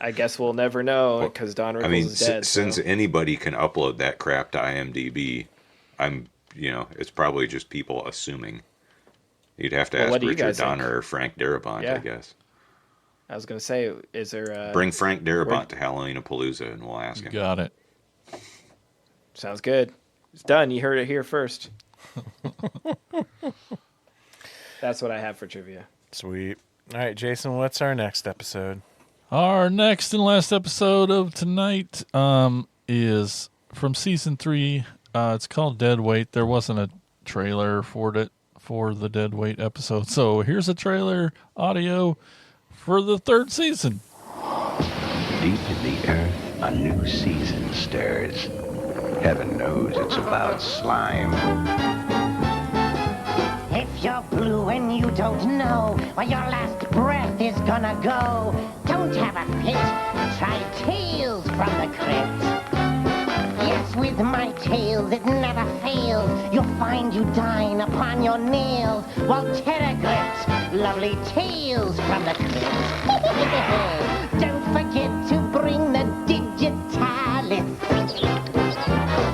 I guess we'll never know because Don Rickles is dead. Since anybody can upload that crap to IMDb, it's probably just people assuming. You'd have to Well, ask what do you Richard guys think? Donner or Frank Darabont, Yeah. I guess. I was gonna say, is there? Bring Frank Darabont to Halloween-a-Palooza, and we'll ask him. Got it. Sounds good. It's done. You heard it here first. That's what I have for trivia. Sweet. All right, Jason, what's our next episode? Our next and last episode of tonight is from season 3. It's called Dead Weight. There wasn't a trailer for the Dead Weight episode, so here's a trailer audio for the 3rd season. Deep in the earth, a new season stirs. Heaven knows it's about slime. If you're blue and you don't know where your last breath is gonna go, don't have a fit. Try Tales from the Crypt. Yes, with my tales it never fails. You'll find you dine upon your nails while terror grips lovely tales from the Crypt. Don't forget to bring the digitalis.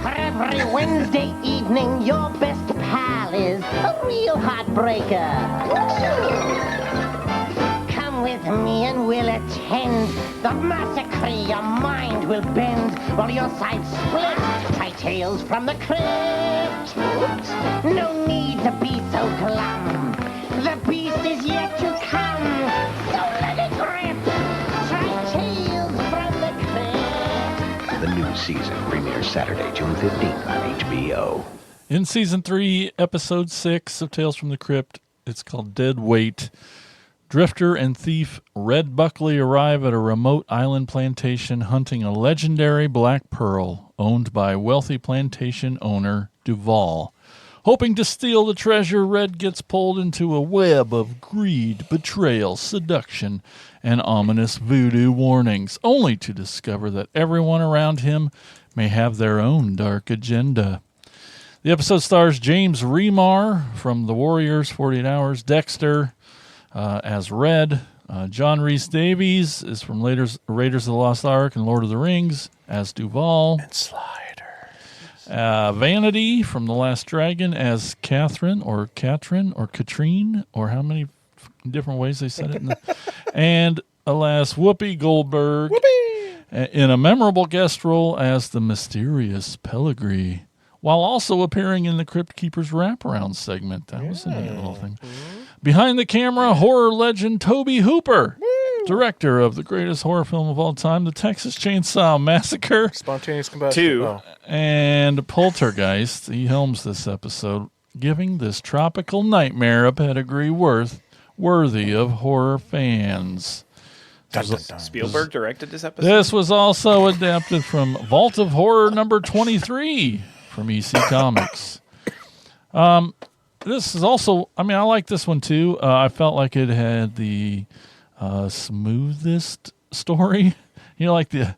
For every Wednesday evening, your best pal is a real heartbreaker. Come with me and we'll attend the massacre. Your mind will bend while your sides split. Try Tales from the Crypt. No need to be so glum. The beast is yet to come. Don't let it grip. Try Tales from the Crypt. The new season premieres Saturday, June 15th on HBO. In season 3, episode 6 of Tales from the Crypt, it's called Dead Weight. Drifter and thief Red Buckley arrive at a remote island plantation hunting a legendary black pearl owned by wealthy plantation owner Duval. Hoping to steal the treasure, Red gets pulled into a web of greed, betrayal, seduction, and ominous voodoo warnings, only to discover that everyone around him may have their own dark agenda. The episode stars James Remar from The Warriors, 48 Hours, Dexter as Red. John Rhys Davies is from Raiders of the Lost Ark and Lord of the Rings as Duval. And Slider. Vanity from The Last Dragon as Catherine or Katrine, or how many different ways they said it. And alas, Whoopi Goldberg in a memorable guest role as the mysterious Pellegrini, while also appearing in the Crypt Keeper's wraparound segment. That was a neat little thing. Behind the camera, horror legend Tobe Hooper, director of the greatest horror film of all time, The Texas Chainsaw Massacre. Spontaneous combustion. 2. And Poltergeist. He helms this episode, giving this tropical nightmare a pedigree worthy of horror fans. Spielberg directed this episode. This was also adapted from Vault of Horror number 23 from EC Comics. This is also, I like this one too. I felt like it had the smoothest story. Like the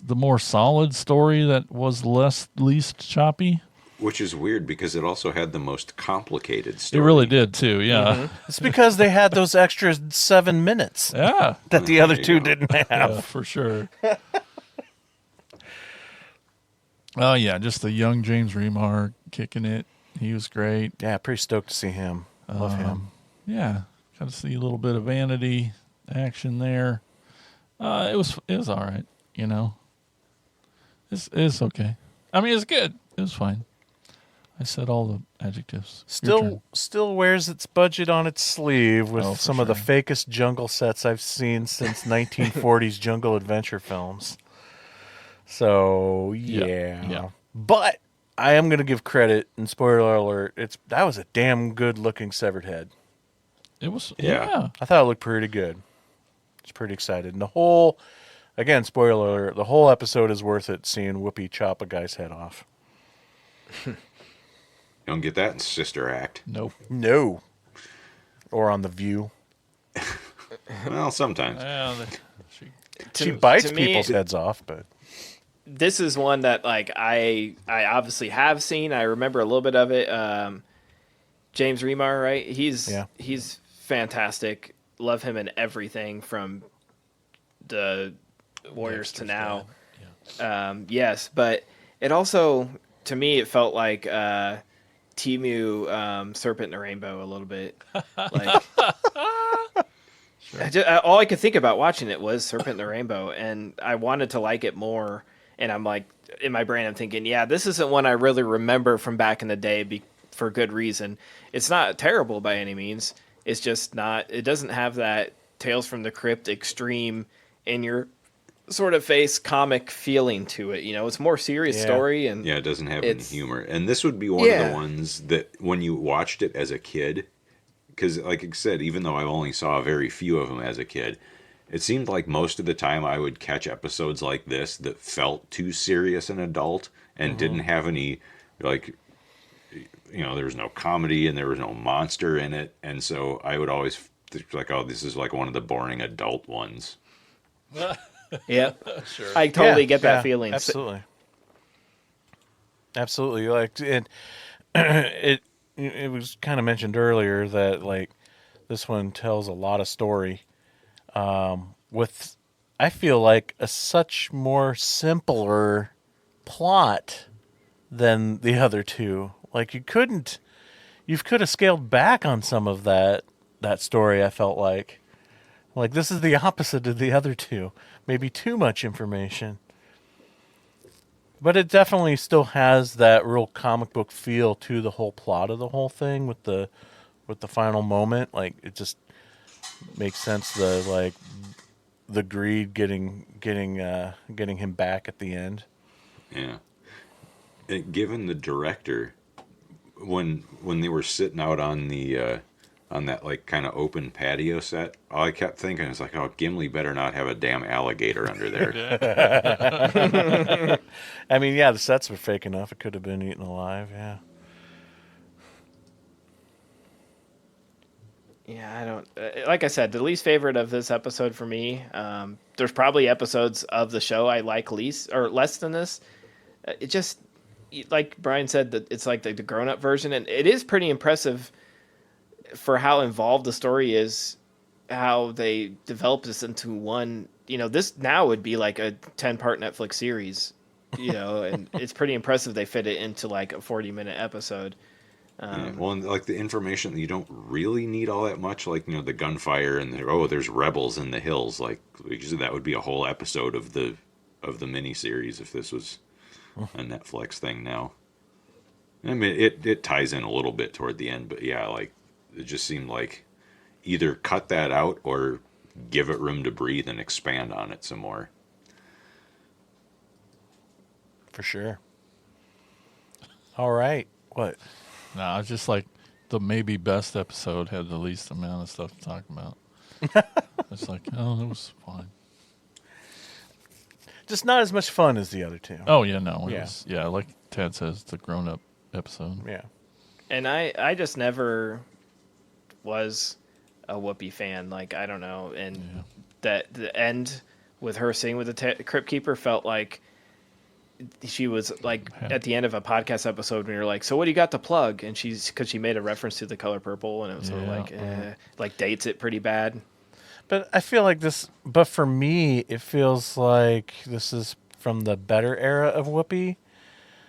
more solid story that was least choppy. Which is weird because it also had the most complicated story. It really did too, yeah. Mm-hmm. It's because they had those extra 7 minutes Yeah. that the other two didn't have. Yeah, for sure. Oh, yeah, just the young James Remar kicking it. He was great. Yeah, pretty stoked to see him. Love him. Yeah, got to see a little bit of Vanity action there. It was all right, It's okay. It's good. It was fine. I said all the adjectives. Still wears its budget on its sleeve with some of the sure. fakest jungle sets I've seen since 1940s jungle adventure films. So, yeah. But I am going to give credit, and spoiler alert, that was a damn good looking severed head. It was, Yeah. I thought it looked pretty good. I was pretty excited. And the whole, again, spoiler alert, the whole episode is worth it seeing Whoopi chop a guy's head off. You don't get that in Sister Act. Nope. No. Or on The View. Well, sometimes. She bites to me, people's heads off, but... This is one that I obviously have seen. I remember a little bit of it. James Remar, right? He's fantastic. Love him in everything from the Warriors to now. Yes, but it also, to me, it felt like Temu Serpent in the Rainbow a little bit. Like, all I could think about watching it was Serpent in the Rainbow, and I wanted to like it more. And I'm like, in my brain, I'm thinking, yeah, this isn't one I really remember from back in the day for good reason. It's not terrible by any means. It's just not. It doesn't have that Tales from the Crypt extreme in your sort of face comic feeling to it. You know, it's a more serious story, and it doesn't have any humor. And this would be one of the ones that when you watched it as a kid, because like I said, even though I only saw very few of them as a kid, it seemed like most of the time I would catch episodes like this that felt too serious and adult and didn't have any, like, you know, there was no comedy and there was no monster in it. And so I would always think like, oh, this is like one of the boring adult ones. Yeah, sure. I totally get that feeling. Absolutely. Absolutely. Like, it was kind of mentioned earlier that like this one tells a lot of story with, I feel like, a such more simpler plot than the other two. Like you could have scaled back on some of that story. I felt like this is the opposite of the other two. Maybe too much information. But it definitely still has that real comic book feel to the whole plot of the whole thing with the final moment. Like it just makes sense. The greed getting him back at the end. Yeah. Given the director, when they were sitting out on the on that like kind of open patio set, all I kept thinking is like, oh, Gimli better not have a damn alligator under there. I mean, yeah, the sets were fake enough. It could have been eaten alive, yeah. Yeah, I don't... like I said, the least favorite of this episode for me, there's probably episodes of the show I like least or less than this. It just, like Brian said, that it's like the grown-up version, and it is pretty impressive for how involved the story is, how they developed this into one... You know, this now would be like a 10-part Netflix series, you know, and it's pretty impressive they fit it into like a 40-minute episode. Well, and like the information that you don't really need all that much, like, you know, the gunfire and there's rebels in the hills. Like, usually that would be a whole episode of the miniseries if this was a Netflix thing now. I mean, it ties in a little bit toward the end, but yeah, like it just seemed like either cut that out or give it room to breathe and expand on it some more. For sure. All right. What? No, it's just like the maybe best episode had the least amount of stuff to talk about. It's like, oh, it was fine. Just not as much fun as the other two. Oh, yeah, no. It was, like Ted says, the grown-up episode. Yeah. And I just never was a Whoopi fan. Like, I don't know. And that the end with her singing with the Crypt Keeper felt like she was like at the end of a podcast episode when you're like, so what do you got to plug? And because she made a reference to The Color Purple, and it was sort of like dates it pretty bad. But I feel like but for me, it feels like this is from the better era of Whoopi.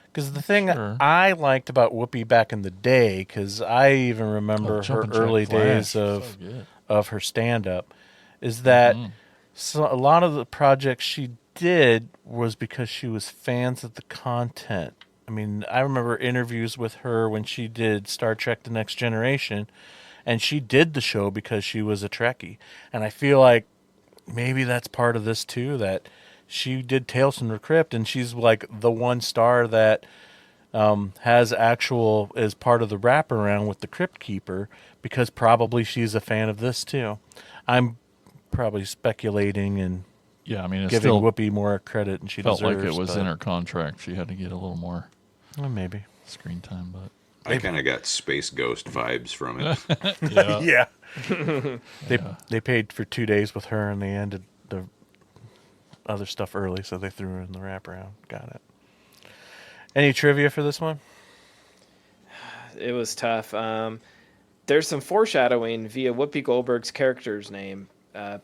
Because the thing I liked about Whoopi back in the day, because I even remember her early days of her stand-up, is that a lot of the projects she did was because she was fans of the content. I mean, I remember interviews with her when she did Star Trek: The Next Generation, and she did the show because she was a Trekkie. And I feel like maybe that's part of this too, that she did Tales from the Crypt, and she's like the one star that has as part of the wraparound with the Crypt Keeper, because probably she's a fan of this too. I'm probably speculating and giving Whoopi more credit than she felt deserves. Like it was in her contract. She had to get a little more maybe screen time, but I kind of got Space Ghost vibes from it. Yeah. They paid for 2 days with her, and they ended the other stuff early, so they threw her in the wraparound. Got it. Any trivia for this one? It was tough. There's some foreshadowing via Whoopi Goldberg's character's name.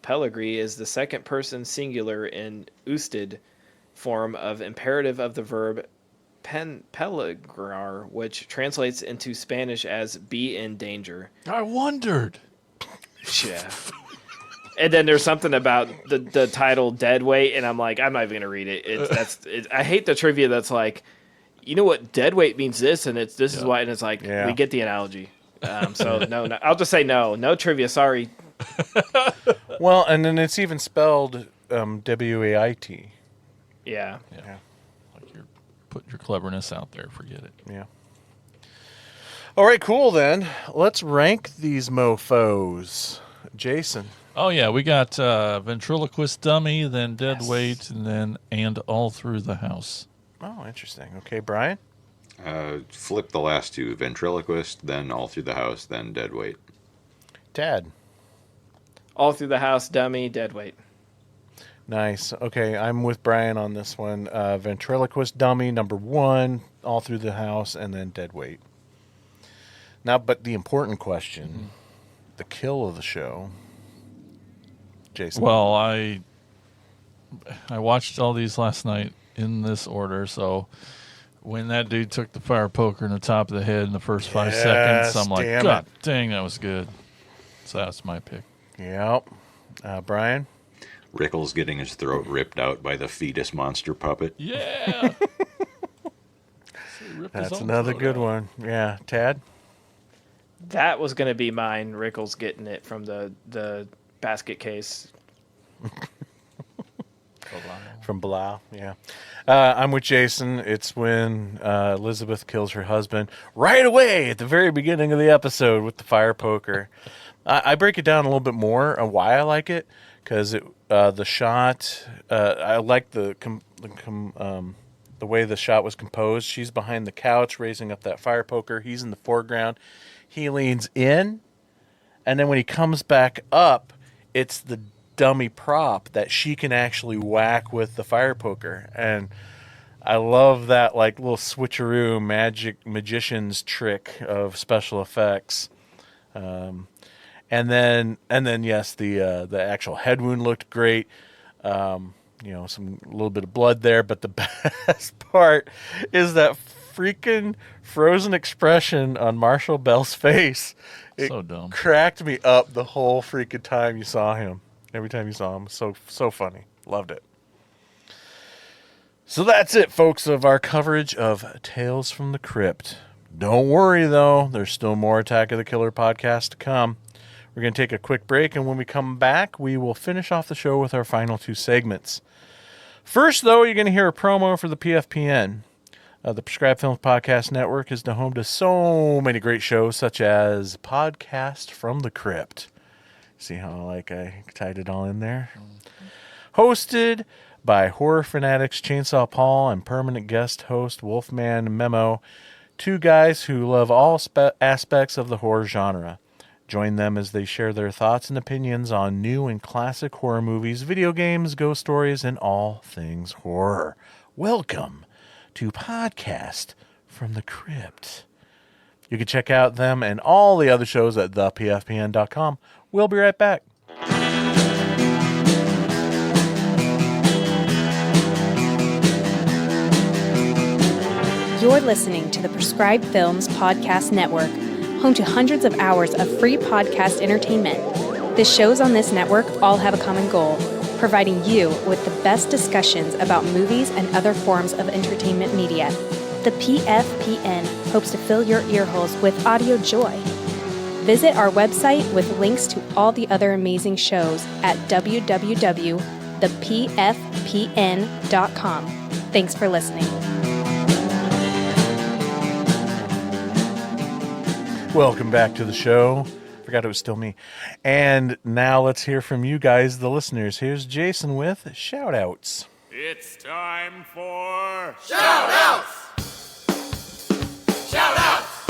Pellegrini is the second person singular in ousted form of imperative of the verb peligrar, which translates into Spanish as "be in danger." I wondered. Yeah. And then there's something about the title "Dead Weight," and I'm like, I'm not even gonna read it. I hate the trivia that's like, you know what, dead weight means this, and this is why, and it's like we get the analogy. So no, I'll just say no trivia. Sorry. Well, and then it's even spelled W-A-I-T. Yeah. Like you're putting your cleverness out there. Forget it. Yeah. All right, cool then. Let's rank these mofos. Jason. Oh, yeah. We got Ventriloquist Dummy, then Dead Weight, and All Through the House. Oh, interesting. Okay, Brian? Flip the last two. Ventriloquist, then All Through the House, then Dead Weight. Tad. All Through the House, Dummy, Dead Weight. Nice. Okay, I'm with Brian on this one. Ventriloquist Dummy, number 1, All Through the House, and then Dead Weight. Now, but the important question, the kill of the show. Jason. Well, I watched all these last night in this order, so when that dude took the fire poker in the top of the head in the first 5 seconds, I'm like, God dang, that was good. So that's my pick. Yep. Brian? Rickles getting his throat ripped out by the fetus monster puppet. Yeah. That's another good one. Yeah. Tad? That was going to be mine, Rickles getting it from the basket case. From Blau, yeah. I'm with Jason. It's when Elizabeth kills her husband right away at the very beginning of the episode with the fire poker. I break it down a little bit more on why I like it, because the shot, I like the way the shot was composed. She's behind the couch raising up that fire poker. He's in the foreground. He leans in, and then when he comes back up, it's the dummy prop that she can actually whack with the fire poker. And I love that like little switcheroo magician's trick of special effects. And then yes, the actual head wound looked great. Some little bit of blood there, but the best part is that freaking frozen expression on Marshall Bell's face. It so dumb. Cracked me up the whole freaking time you saw him. Every time you saw him, so funny. Loved it. So that's it, folks, of our coverage of Tales from the Crypt. Don't worry, though. There's still more Attack of the Killer podcast to come. We're going to take a quick break, and when we come back, we will finish off the show with our final 2 segments. First, though, you're going to hear a promo for the PFPN. The Prescribed Films Podcast Network is the home to so many great shows, such as Podcast from the Crypt. See how I tied it all in there? Hosted by horror fanatics Chainsaw Paul and permanent guest host Wolfman Memo, 2 guys who love all aspects of the horror genre. Join them as they share their thoughts and opinions on new and classic horror movies, video games, ghost stories, and all things horror. Welcome to Podcast from the Crypt. You can check out them and all the other shows at thepfpn.com. We'll be right back. You're listening to the Prescribed Films Podcast Network, home to hundreds of hours of free podcast entertainment. The shows on this network all have a common goal: providing you with the best discussions about movies and other forms of entertainment media. The PFPN hopes to fill your earholes with audio joy. Visit our website with links to all the other amazing shows at www.thepfpn.com. Thanks for listening. Welcome back to the show. Forgot it was still me. And now let's hear from you guys, the listeners. Here's Jason with shout-outs. It's time for shout-outs! Shout-outs!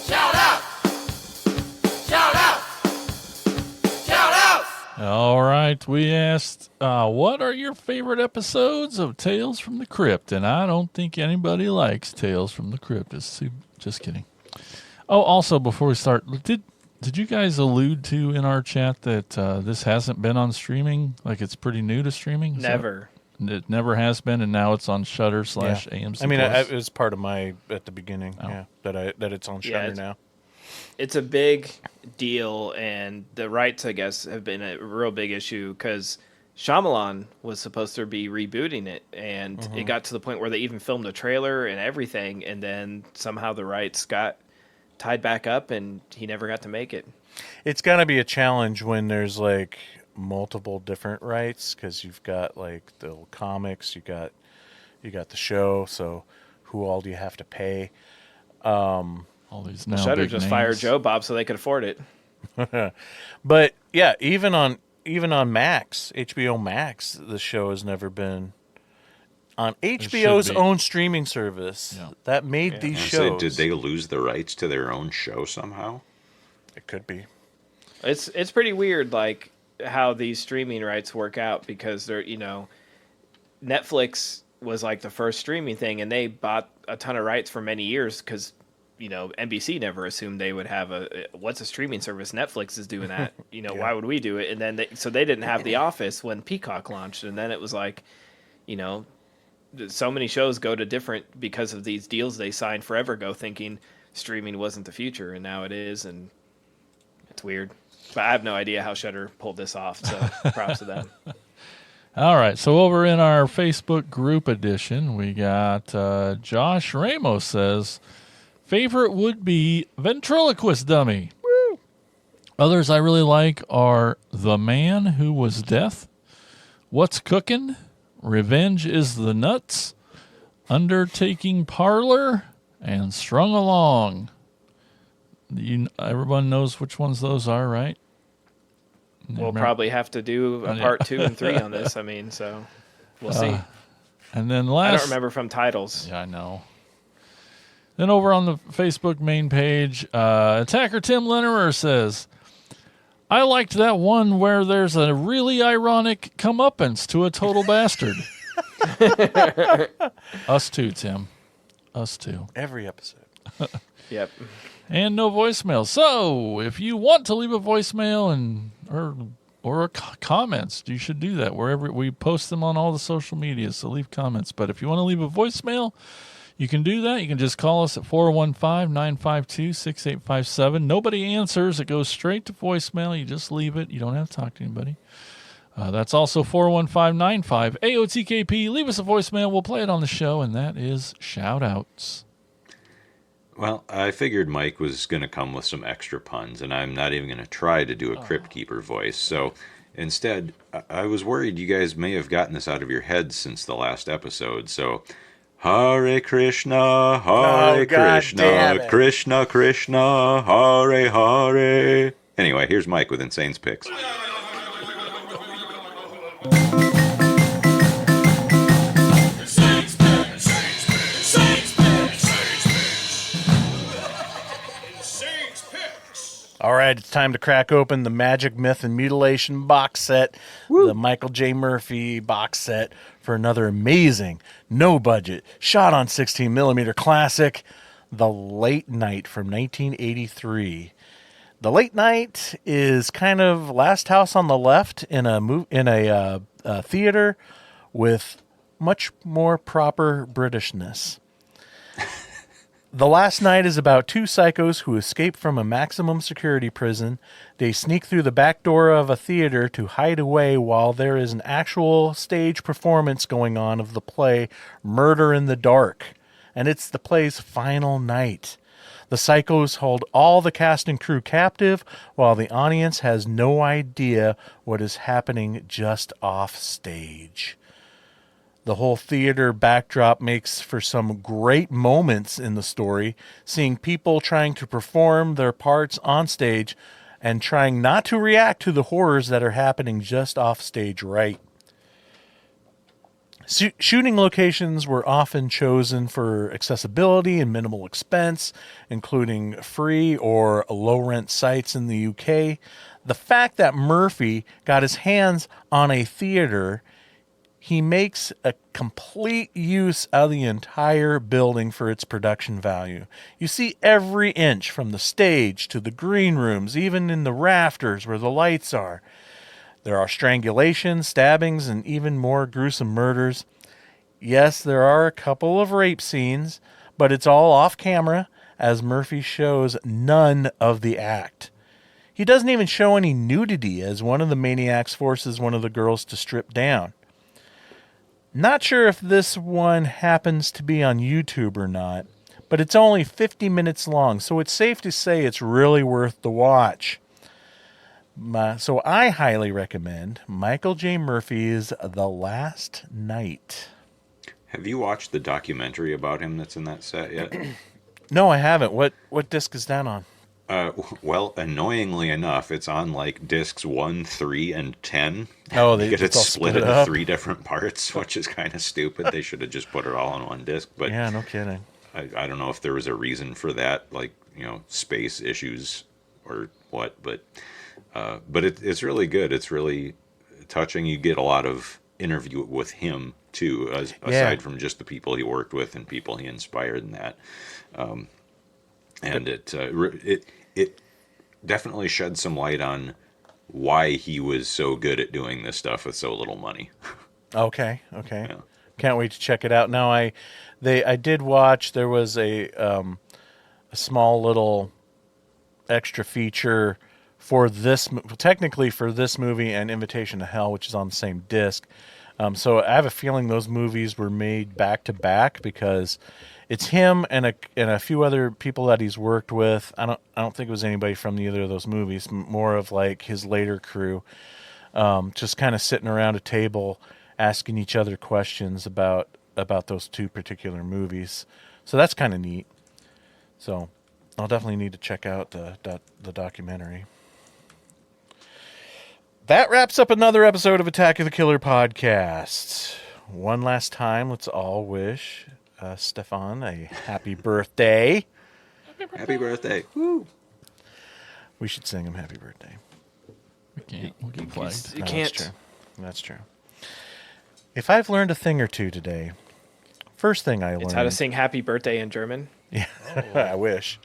Shout-outs! Shout-outs! Shout-outs! All right, we asked, what are your favorite episodes of Tales from the Crypt? And I don't think anybody likes Tales from the Crypt. Just kidding. Oh, also, before we start, did you guys allude to in our chat that this hasn't been on streaming? Like it's pretty new to streaming? Never. It never has been, and now it's on Shudder / AMC. I mean, Plus. it was part of my at the beginning. Oh. That it's on Shudder now. It's a big deal, and the rights, I guess, have been a real big issue because Shyamalan was supposed to be rebooting it, and it got to the point where they even filmed a trailer and everything, and then somehow the rights got tied back up, and he never got to make it. It's got to be a challenge when there's like multiple different rights, because you've got like the comics, you got the show, so who all do you have to pay? All these now Shudder big just names. fired Joe Bob so they could afford it. But yeah, even on Max, HBO Max, the show has never been on HBO's be. own streaming service that made these shows. Did they lose the rights to their own show somehow? It could be. It's pretty weird, like how these streaming rights work out, because they're, Netflix was like the first streaming thing, and they bought a ton of rights for many years because NBC never assumed they would have what's a streaming service? Netflix is doing that. Why would we do it? And then so they didn't have The Office when Peacock launched, and then it was like, so many shows go to different because of these deals they signed forever ago, thinking streaming wasn't the future, and now it is, and it's weird. But I have no idea how Shudder pulled this off, so props to them. All right, so over in our Facebook group edition, we got Josh Ramos says, favorite would be Ventriloquist Dummy. Woo! Others I really like are The Man Who Was Death, What's Cookin', Revenge is the Nuts, Undertaking Parlor, and Strung Along. Everyone knows which ones those are, right? We'll probably have to do a part 2 and 3 on this. So we'll see. And then I don't remember from titles. Yeah, I know. Then over on the Facebook main page, Attacker Tim Lennerer says, I liked that one where there's a really ironic comeuppance to a total bastard. Us too, Tim. Us too. Every episode. Yep. And no voicemail. So if you want to leave a voicemail or comments, you should do that wherever we post them on all the social media. So leave comments. But if you want to leave a voicemail, you can do that. You can just call us at 415-952-6857. Nobody answers. It goes straight to voicemail. You just leave it. You don't have to talk to anybody. That's also 415-95-AOTKP. Leave us a voicemail. We'll play it on the show, and that is shout-outs. Well, I figured Mike was going to come with some extra puns, and I'm not even going to try to do a Crypt Keeper voice. So instead, I was worried you guys may have gotten this out of your heads since the last episode. So, Hare Krishna, Hare Krishna, Krishna Krishna, Hare Hare. Anyway, here's Mike with Insane's Picks. All right, it's time to crack open the Magic, Myth, and Mutilation box set, the Michael J. Murphy box set, for another amazing, no-budget, shot on 16mm classic, The Late Night from 1983. The Late Night is kind of Last House on the Left in a theater with much more proper Britishness. The Last Night is about two psychos who escape from a maximum security prison. They sneak through the back door of a theater to hide away while there is an actual stage performance going on of the play Murder in the Dark. And it's the play's final night. The psychos hold all the cast and crew captive while the audience has no idea what is happening just off stage. The whole theater backdrop makes for some great moments in the story, seeing people trying to perform their parts on stage and trying not to react to the horrors that are happening just off stage right. Shooting locations were often chosen for accessibility and minimal expense, including free or low-rent sites in the UK. The fact that Murphy got his hands on a theater, he makes a complete use of the entire building for its production value. You see every inch from the stage to the green rooms, even in the rafters where the lights are. There are strangulations, stabbings, and even more gruesome murders. Yes, there are a couple of rape scenes, but it's all off camera, as Murphy shows none of the act. He doesn't even show any nudity, as one of the maniacs forces one of the girls to strip down. Not sure if this one happens to be on YouTube or not, but it's only 50 minutes long, so it's safe to say it's really worth the watch. So I highly recommend Michael J. Murphy's The Last Night. Have you watched the documentary about him that's in that set yet? No, I haven't. What disc is that on? Well, annoyingly enough, it's on like discs 1, 3, and 10. Oh, because it's all split split into up. 3 different parts, which is kind of stupid. They should have just put it all on one disc. But Yeah, no kidding. I don't know if there was a reason for that, like, space issues or what. But it's really good. It's really touching. You get a lot of interview with him too, aside from just the people he worked with and people he inspired and that. And it definitely shed some light on why he was so good at doing this stuff with so little money. Okay. Yeah. Can't wait to check it out. Now, I did watch. There was a small little extra feature for this, technically for this movie and Invitation to Hell, which is on the same disc. So I have a feeling those movies were made back to back because it's him and a few other people that he's worked with. I don't think it was anybody from either of those movies. More of like his later crew, just kind of sitting around a table asking each other questions about those 2 particular movies. So that's kind of neat. So I'll definitely need to check out the documentary. That wraps up another episode of Attack of the Killer podcast. One last time, let's all wish Stefan a happy birthday. Happy birthday. Woo. We should sing him happy birthday. We can't. We'll get flagged. You No, can't. That's true. If I've learned a thing or two today, first thing I learned... It's how to sing happy birthday in German. Yeah, I wish.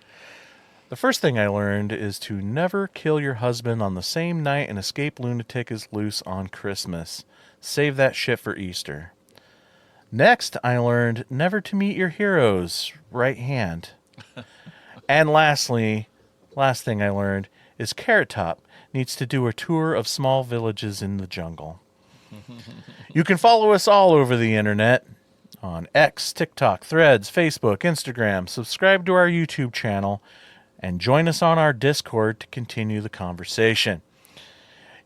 The first thing I learned is to never kill your husband on the same night an escaped lunatic is loose on Christmas. Save that shit for Easter. Next, I learned never to meet your hero's right hand. And lastly, last thing I learned is Carrot Top needs to do a tour of small villages in the jungle. You can follow us all over the internet on X, TikTok, Threads, Facebook, Instagram. Subscribe to our YouTube channel and join us on our Discord to continue the conversation.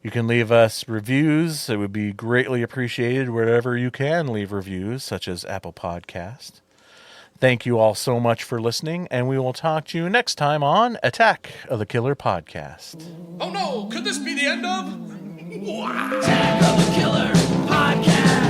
You can leave us reviews. It would be greatly appreciated wherever you can leave reviews, such as Apple Podcast. Thank you all so much for listening, and we will talk to you next time on Attack of the Killer Podcast. Oh no, could this be the end of? Attack of the Killer Podcast.